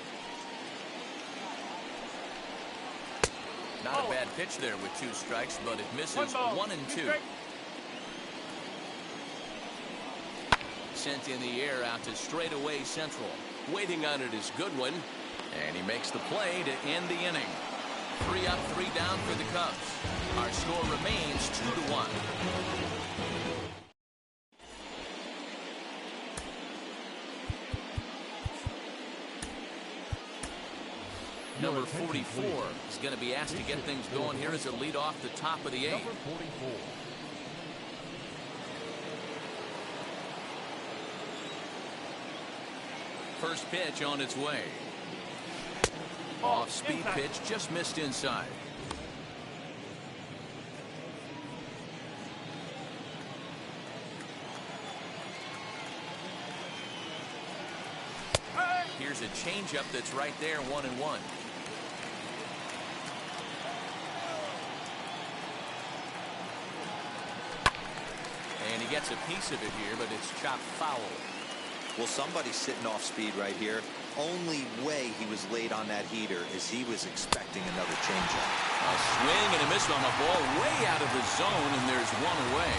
Not a bad pitch there with 2 strikes, but it misses. 1-2. Sent in the air out to straightaway central. Waiting on it is Goodwin, and he makes the play to end the inning. 3 up, 3 down for the Cubs. Our score remains 2-1. Number 44 is going to be asked to get things going here as a lead off the top of the 8th. First pitch on its way. Off-speed pitch, just missed inside. Here's a changeup that's right there, 1-1. And he gets a piece of it here, but it's chopped foul. Well, somebody's sitting off speed right here. Only way he was late on that heater is he was expecting another changeup. A swing and a miss on the ball way out of the zone, and there's 1 away.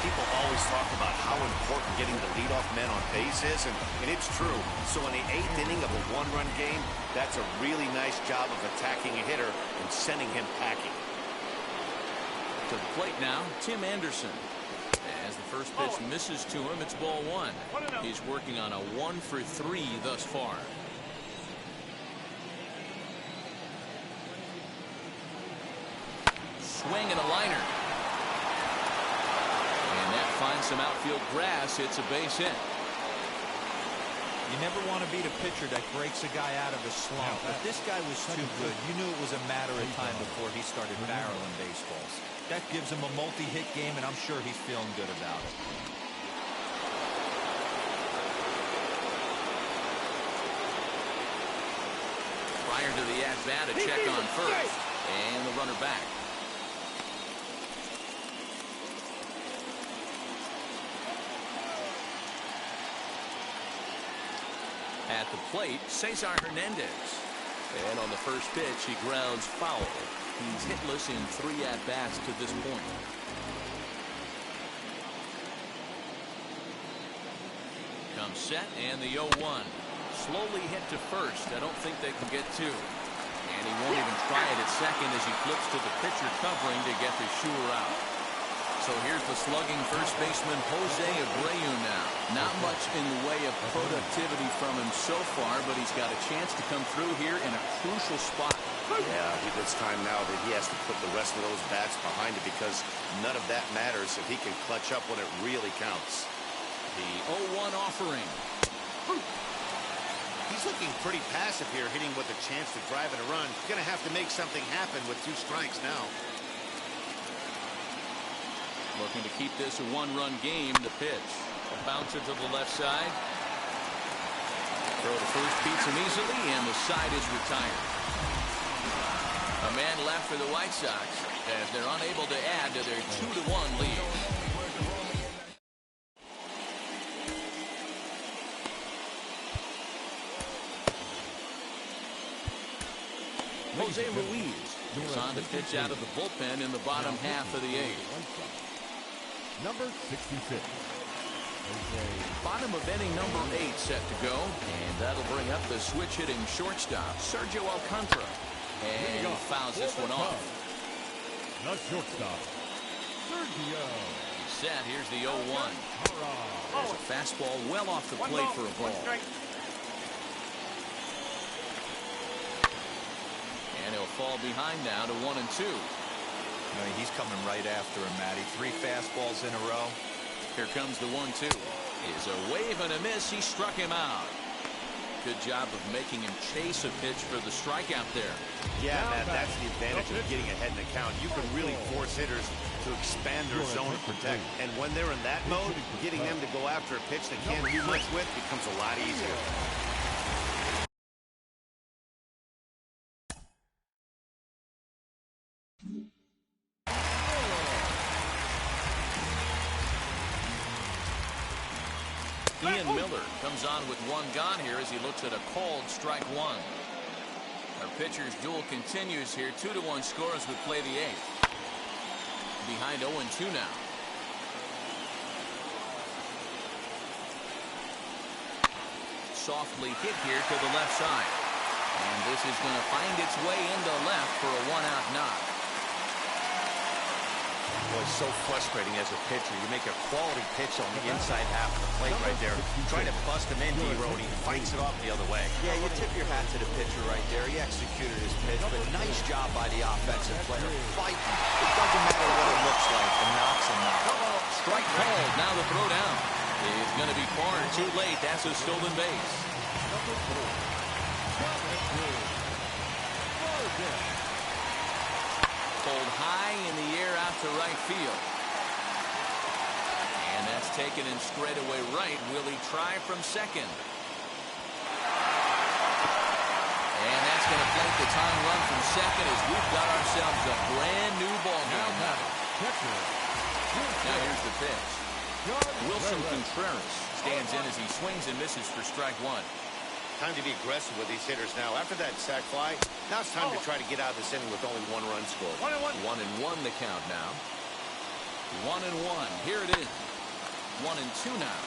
People always talk about how important getting the leadoff man on base is, and it's true. So in the 8th inning of a 1-run game, that's a really nice job of attacking a hitter and sending him packing. To the plate now, Tim Anderson. As the first pitch misses to him, it's ball 1. He's working on a 1 for 3 thus far. Swing and a liner. And that finds some outfield grass. It's a base hit. You never want to beat a pitcher that breaks a guy out of a slump. But this guy was too good. You knew it was a matter of time before he started barreling baseballs. That gives him a multi-hit game, and I'm sure he's feeling good about it. Prior to the at-bat, a check on first. And the runner back. At the plate, Cesar Hernandez. And on the first pitch, he grounds foul. He's hitless in 3 at-bats to this point. Comes set, and the 0-1. Slowly hit to first. I don't think they can get 2. And he won't even try it at second as he flips to the pitcher covering to get the shooter out. So here's the slugging first baseman Jose Abreu now. Not much in the way of productivity from him so far, but he's got a chance to come through here in a crucial spot. Yeah, it's time now that he has to put the rest of those bats behind it, because none of that matters if he can clutch up when it really counts. The 0-1 offering. He's looking pretty passive here, hitting with a chance to drive in a run. Going to have to make something happen with 2 strikes now. Looking to keep this a one-run game. The pitch. A bouncer to the left side. Throw to first beats him easily, and the side is retired. A man left for the White Sox as they're unable to add to their 2-1 lead. Jose Ruiz is on to pitch out of the bullpen in the bottom half of the 8th. Number 66. Bottom of inning number 8 set to go, and that'll bring up the switch-hitting shortstop, Sergio Alcantara. And he fouls this one off. The shortstop, Sergio. He's set. Here's the 0-1. There's a fastball well off the plate for a ball. And he'll fall behind now to 1-2. He's coming right after him, Matty. 3 fastballs in a row. Here comes the 1-2. Is a wave and a miss. He struck him out. Good job of making him chase a pitch for the strikeout there. Yeah, Matt, that's the advantage of getting ahead in the count. You can really force hitters to expand their zone and protect. And when they're in that mode, getting them to go after a pitch they can't do much with becomes a lot easier. Ian Miller comes on with 1 gone here as he looks at a called strike 1. Our pitcher's duel continues here. 2-1 score as we play the 8th. Behind 0-2 now. Softly hit here to the left side. And this is going to find its way into left for a 1-out knock. Boy, it's so frustrating as a pitcher. You make a quality pitch on the inside half of the plate right there. Trying to bust him in, D-Row, and he fights it off the other way. Yeah, you tip your hat to the pitcher right there. He executed his pitch, but nice job by the offensive player. Fighting. It doesn't matter what it looks like. The knocks him out. Strike called. Now the throw down is going to be far too late. That's a stolen base. Pulled high in the air out to right field. And that's taken in straightaway right. Will he try from second? And that's going to plate the tying run from second as we've got ourselves a brand new ball game. Now here's the pitch. Wilson Contreras stands in as he swings and misses for strike 1. Time to be aggressive with these hitters now. After that sac fly, now it's time to try to get out of this inning with only 1 run scored. 1-1 the count now. 1-1. Here it is. 1-2 now.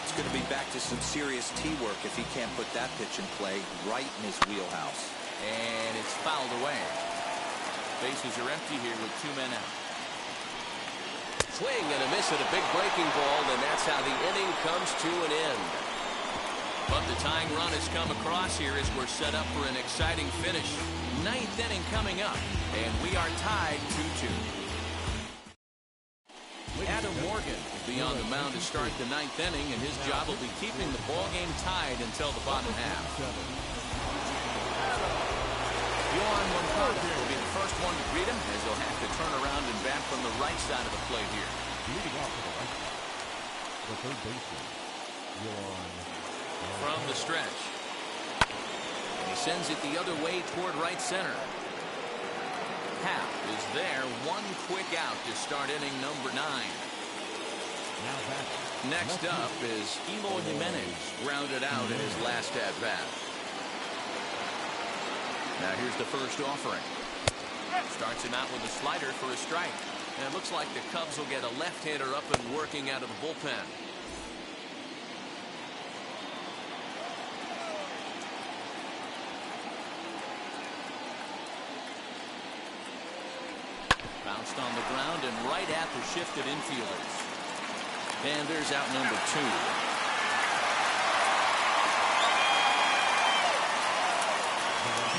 It's going to be back to some serious tee work if he can't put that pitch in play right in his wheelhouse. And it's fouled away. Bases are empty here with 2 men out. Swing and a miss at a big breaking ball, and that's how the inning comes to an end. But the tying run has come across here as we're set up for an exciting finish. 9th inning coming up, and we are tied 2-2. Adam Morgan will be on the mound to start the 9th inning, and his job will be keeping the ball game tied until the bottom half. Yohan Moncada will be the first one to greet him, as he'll have to turn around and bat from the right side of the plate here. Leading off to the right, the third baseman, Yohan. From the stretch. And he sends it the other way toward right center. Hap is there. 1 quick out to start inning number 9. Next up is Eloy Jimenez, grounded out in his last at-bat. Now here's the first offering. Starts him out with a slider for a strike. And it looks like the Cubs will get a left-hander up and working out of the bullpen. Bounced on the ground and right at the shifted infielders. And there's out number 2.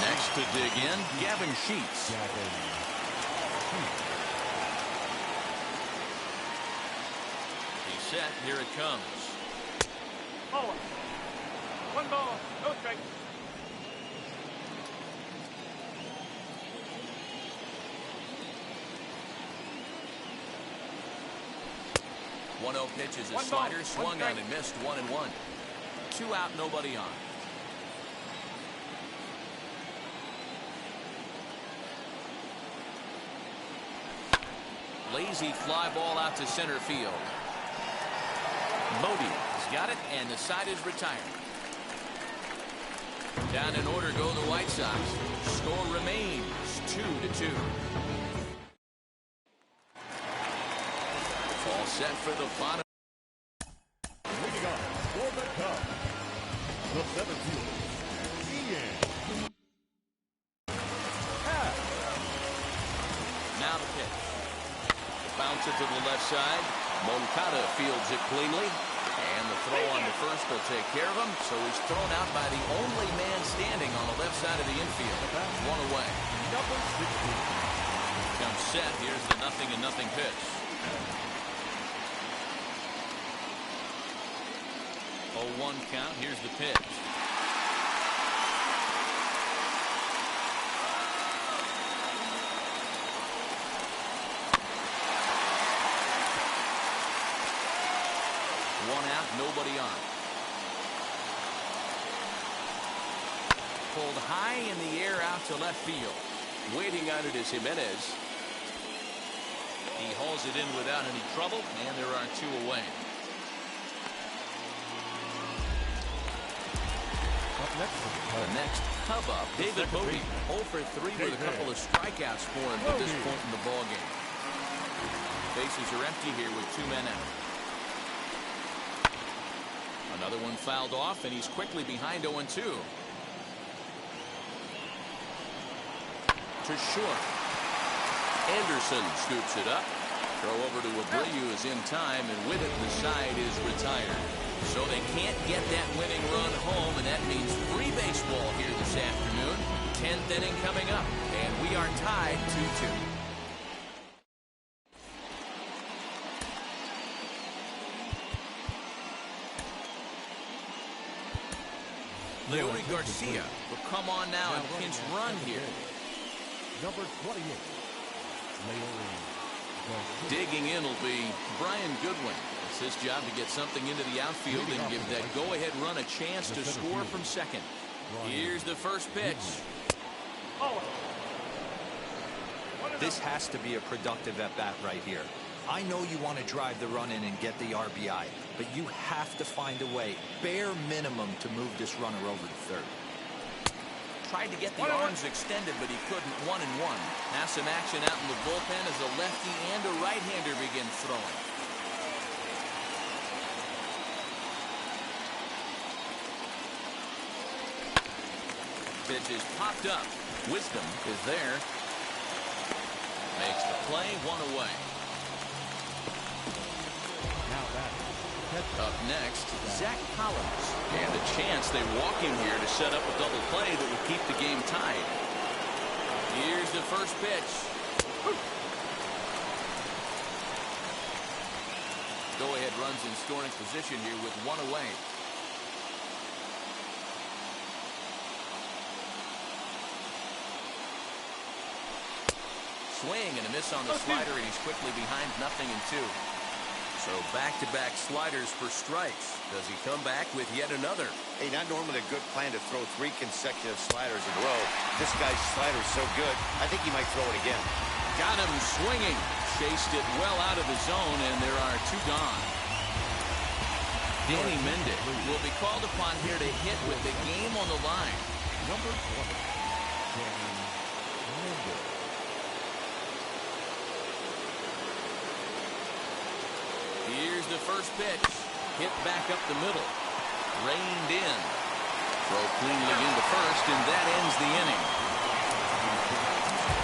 Next to dig in, Gavin Sheets. He's set. Here it comes. 1 ball, no strike. 1-0 pitch is a slider, swung on and missed, 1-1. 2 out, nobody on. Lazy fly ball out to center field. Mody's got it, and the side is retired. Down in order go the White Sox. Score remains 2-2. All set for the bottom. Leading on for the Cubs, the 7-fielder, Ian. Now the pitch. Bounce it to the left side. Moncada fields it cleanly. And the throw on to first will take care of him. So he's thrown out by the only man standing on the left side of the infield. 1 away. Number 16. Comes set. Here's the 0-0 pitch. 0-1 count. Here's the pitch. One out, nobody on. Pulled high in the air out to left field. Waiting on it is Jimenez. He hauls it in without any trouble, and there are 2 away. The next Cub up, David Bodie, 0 for 3 with a couple of strikeouts for him at this point in the ballgame. Bases are empty here with 2 men out. Another one fouled off, and he's quickly behind 0-2. To short. Anderson scoops it up. Throw over to Abreu is in time, and with it, the side is retired. So they can't get that winning run home, and that means free baseball here this afternoon. 10th inning coming up, and we are tied 2-2. Leury Garcia will come on now and pinch run here. Number 28. Digging in will be Brian Goodwin. It's his job to get something into the outfield and give that go-ahead run a chance to score from second. Here's the first pitch. This has to be a productive at-bat right here. I know you want to drive the run in and get the RBI, but you have to find a way, bare minimum, to move this runner over to third. Tried to get the arms extended, but he couldn't. 1-1. Now some action out in the bullpen as a lefty and a right-hander begin throwing. Pitch is popped up. Wisdom is there. Makes the play, 1 away. Up next, Zach Collins. And a chance they walk him here to set up a double play that will keep the game tied. Here's the first pitch. Go-ahead runs in scoring position here with 1 away. Swing and a miss on the slider, and he's quickly behind 0-2. So back-to-back sliders for strikes. Does he come back with yet another? Hey, not normally a good plan to throw 3 consecutive sliders in a row. This guy's slider's so good, I think he might throw it again. Got him swinging. Chased it well out of the zone, and there are 2 gone. Danny Mendez will be called upon here to hit with the game on the line. Number 20. Danny Mendez. Here's the first pitch. Hit back up the middle. Reined in. Throw cleanly into first, and that ends the inning.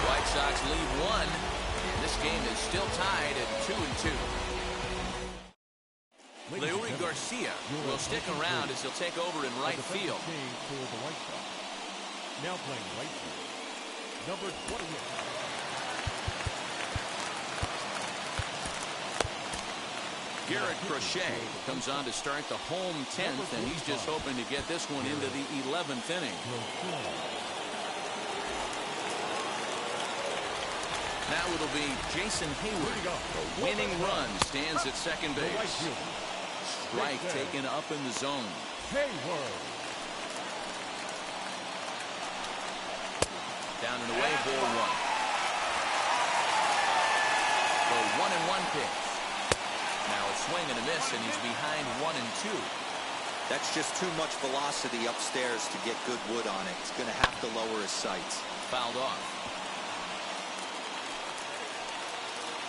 White Sox lead 1, and this game is still tied at 2-2. Leury Garcia will stick around as he'll take over in right field. Now playing right field, number 28. Garrett Crochet comes on to start the home 10th, and he's just hoping to get this one into the 11th inning. Now it'll be Jason Hayward. The winning run stands at second base. Strike taken up in the zone. Hayward. Down and away, ball one. The 1-1 pitch. Now a swing and a miss, and he's behind 1-2. That's just too much velocity upstairs to get good wood on it. He's going to have to lower his sights. Fouled off.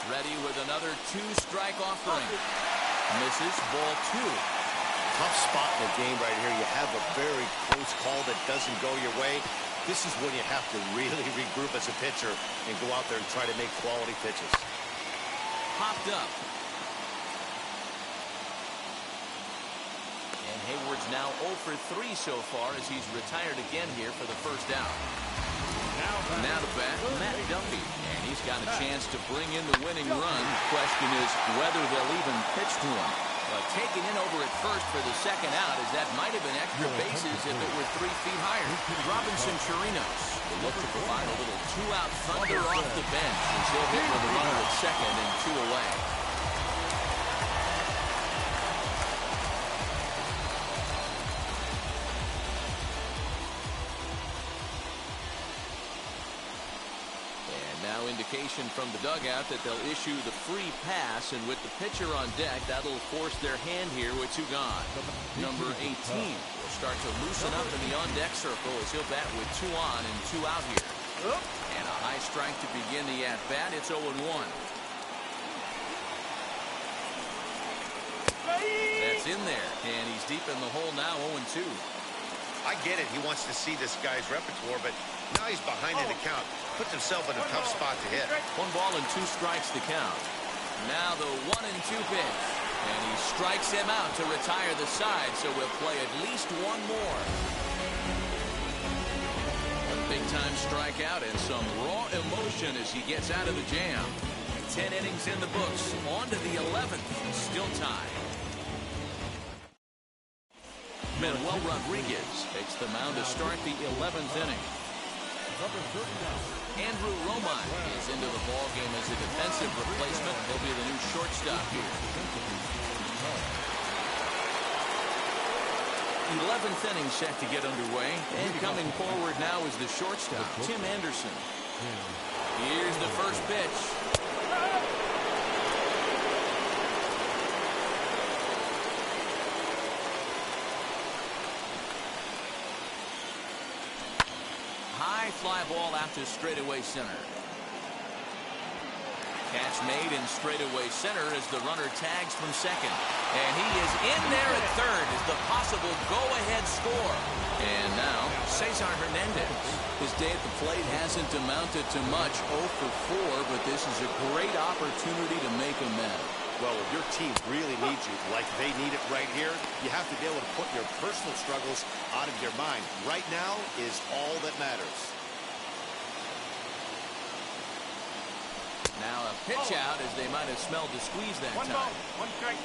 Ready with another 2-strike offering. Misses, ball 2. Tough spot in the game right here. You have a very close call that doesn't go your way. This is when you have to really regroup as a pitcher and go out there and try to make quality pitches. Popped up. And Hayward's now 0 for 3 so far as he's retired again here for the first out. Now to bat, Matt Duffy. And he's got a chance to bring in the winning run. Question is whether they'll even pitch to him. But taking in over at first for the second out, as that might have been extra bases if it were 3 feet higher. Robinson Chirinos will look to provide a little 2-out thunder off the bench as he'll hit with a runner at second and 2 away. Indication from the dugout that they'll issue the free pass, and with the pitcher on deck, that'll force their hand here with 2 gone. Number 18 will start to loosen up in the on-deck circle as he'll bat with 2 on and 2 out here. And a high strike to begin the at-bat. It's 0-1. That's in there, and he's deep in the hole now, 0-2. I get it. He wants to see this guy's repertoire, but now he's behind in the count. Puts himself in a tough spot to hit. 1 ball and 2 strikes to count. Now the 1-2 pitch. And he strikes him out to retire the side, so we'll play at least 1 more. A big-time strikeout and some raw emotion as he gets out of the jam. 10 innings in the books. On to the 11th. Still tied. Manuel Rodriguez takes the mound to start the 11th inning. Andrew Romine is into the ballgame as a defensive replacement. He'll be the new shortstop here. 11th inning set to get underway. And coming forward now is the shortstop, Tim Anderson. Here's the first pitch. High fly ball out to straightaway center. Catch made in straightaway center as the runner tags from second. And he is in there at third as the possible go-ahead score. And now, Cesar Hernandez. His day at the plate hasn't amounted to much, 0 for 4, but this is a great opportunity to make amends. Well, if your team really needs you, like they need it right here, you have to be able to put your personal struggles out of your mind. Right now is all that matters. Now a pitch out as they might have smelled the squeeze that time. 1 ball, 1 strike.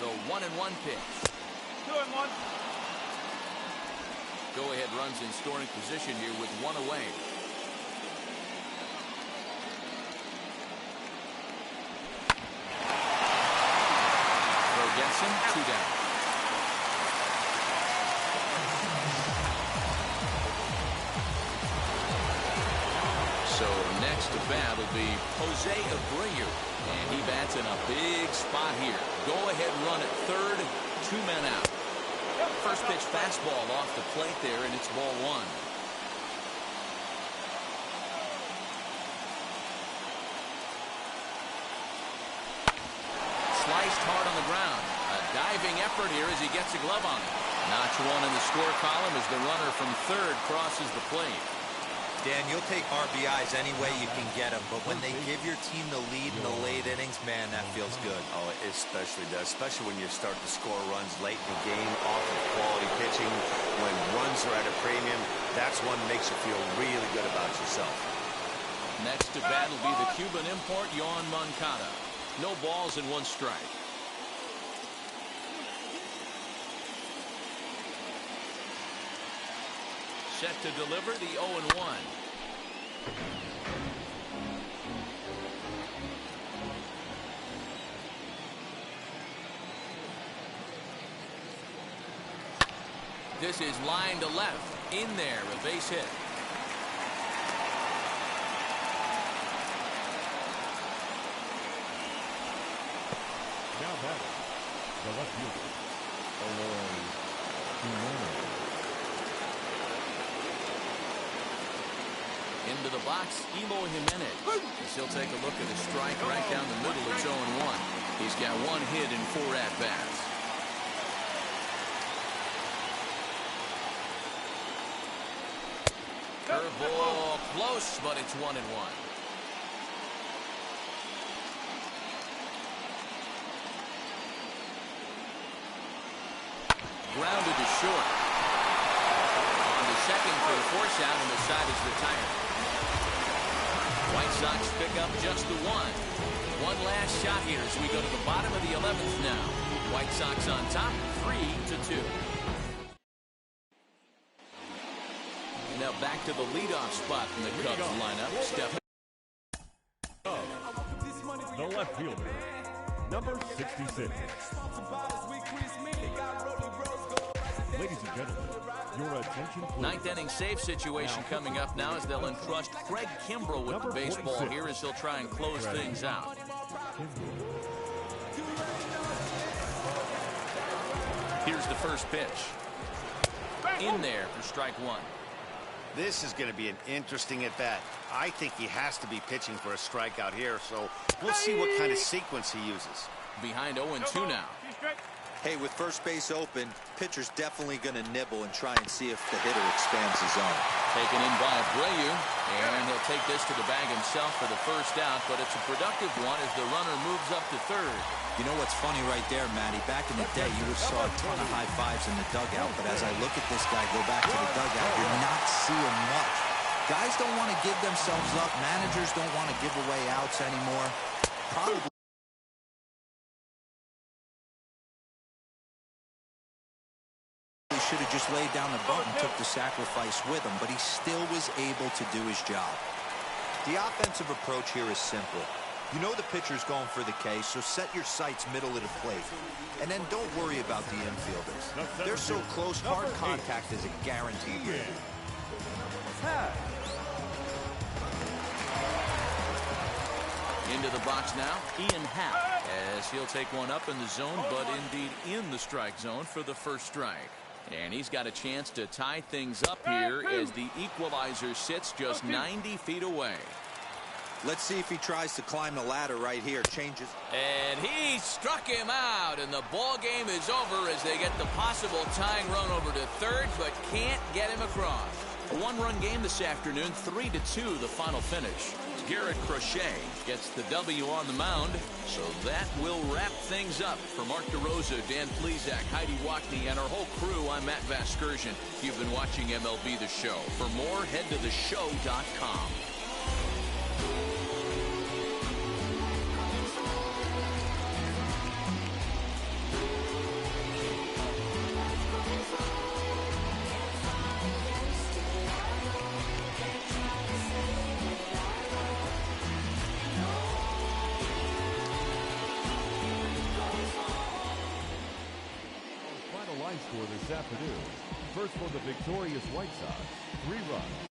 The 1-1 pitch. 2-1. Go-ahead runs in scoring position here with 1 away. Throw gets him, 2 down. So next to bat will be Jose Abreu. And he bats in a big spot here. Go-ahead run at third, 2 men out. First pitch fastball off the plate there, and it's ball 1. Sliced hard on the ground. A diving effort here as he gets a glove on it. Notch 1 in the score column as the runner from third crosses the plate. Dan, you'll take RBIs any way you can get them, but when they give your team the lead in the late innings, man, that feels good. Oh, it especially does, especially when you start to score runs late in the game off of quality pitching. When runs are at a premium, that's one that makes you feel really good about yourself. Next to bat will be the Cuban import, Yohan Moncada. No balls and 1 strike. set to deliver the 0-1. This is line to left. In there, a base hit. Now batting, the left fielder, Into the box, Emo Jimenez. As he'll take a look at a strike right down the middle. It's 0-1. He's got 1 hit in 4 at-bats. Curveball close, but it's 1-1. Grounded to short. On the second for the force out, and the side is retired. White Sox pick up just the 1. One last shot here as we go to the bottom of the 11th now. White Sox on top, 3-2. And now back to the leadoff spot in the Cubs lineup. the left fielder, number 66. Ladies and gentlemen, your attention please. Ninth inning save situation coming up now as they'll entrust Craig Kimbrell with the baseball 46. here as he'll try and close things out. Here's the first pitch. In there for strike 1. This is going to be an interesting at-bat. I think he has to be pitching for a strikeout here, so we'll see what kind of sequence he uses. Behind 0-2 now. Hey, with first base open, pitcher's definitely going to nibble and try and see if the hitter expands his zone. Taken in by Abreu, and he'll take this to the bag himself for the first out, but it's a productive one as the runner moves up to third. You know what's funny right there, Matty? Back in the day, you would saw a ton of high fives in the dugout, but as I look at this guy go back to the dugout, you're not seeing much. Guys don't want to give themselves up. Managers don't want to give away outs anymore. Probably should have just laid down the bunt and took the sacrifice with him, but he still was able to do his job. The offensive approach here is simple. You know the pitcher's going for the K, so set your sights middle of the plate. And then don't worry about the infielders. They're so close, hard contact is a guaranteed win. Into the box now, Ian Happ, as he'll take one up in the zone, but indeed in the strike zone for the first strike. And he's got a chance to tie things up here as the equalizer sits just 90 feet away. Let's see if he tries to climb the ladder right here. Changes. And he struck him out, and the ball game is over as they get the possible tying run over to third, but can't get him across. A one-run game this afternoon, 3-2 the final finish. Garrett Crochet gets the W on the mound, so that will wrap things up. For Mark DeRosa, Dan Plesac, Heidi Wackney, and our whole crew, I'm Matt Vasgersian. You've been watching MLB The Show. For more, head to theshow.com. Final line score this afternoon. First for the victorious White Sox, 3 runs.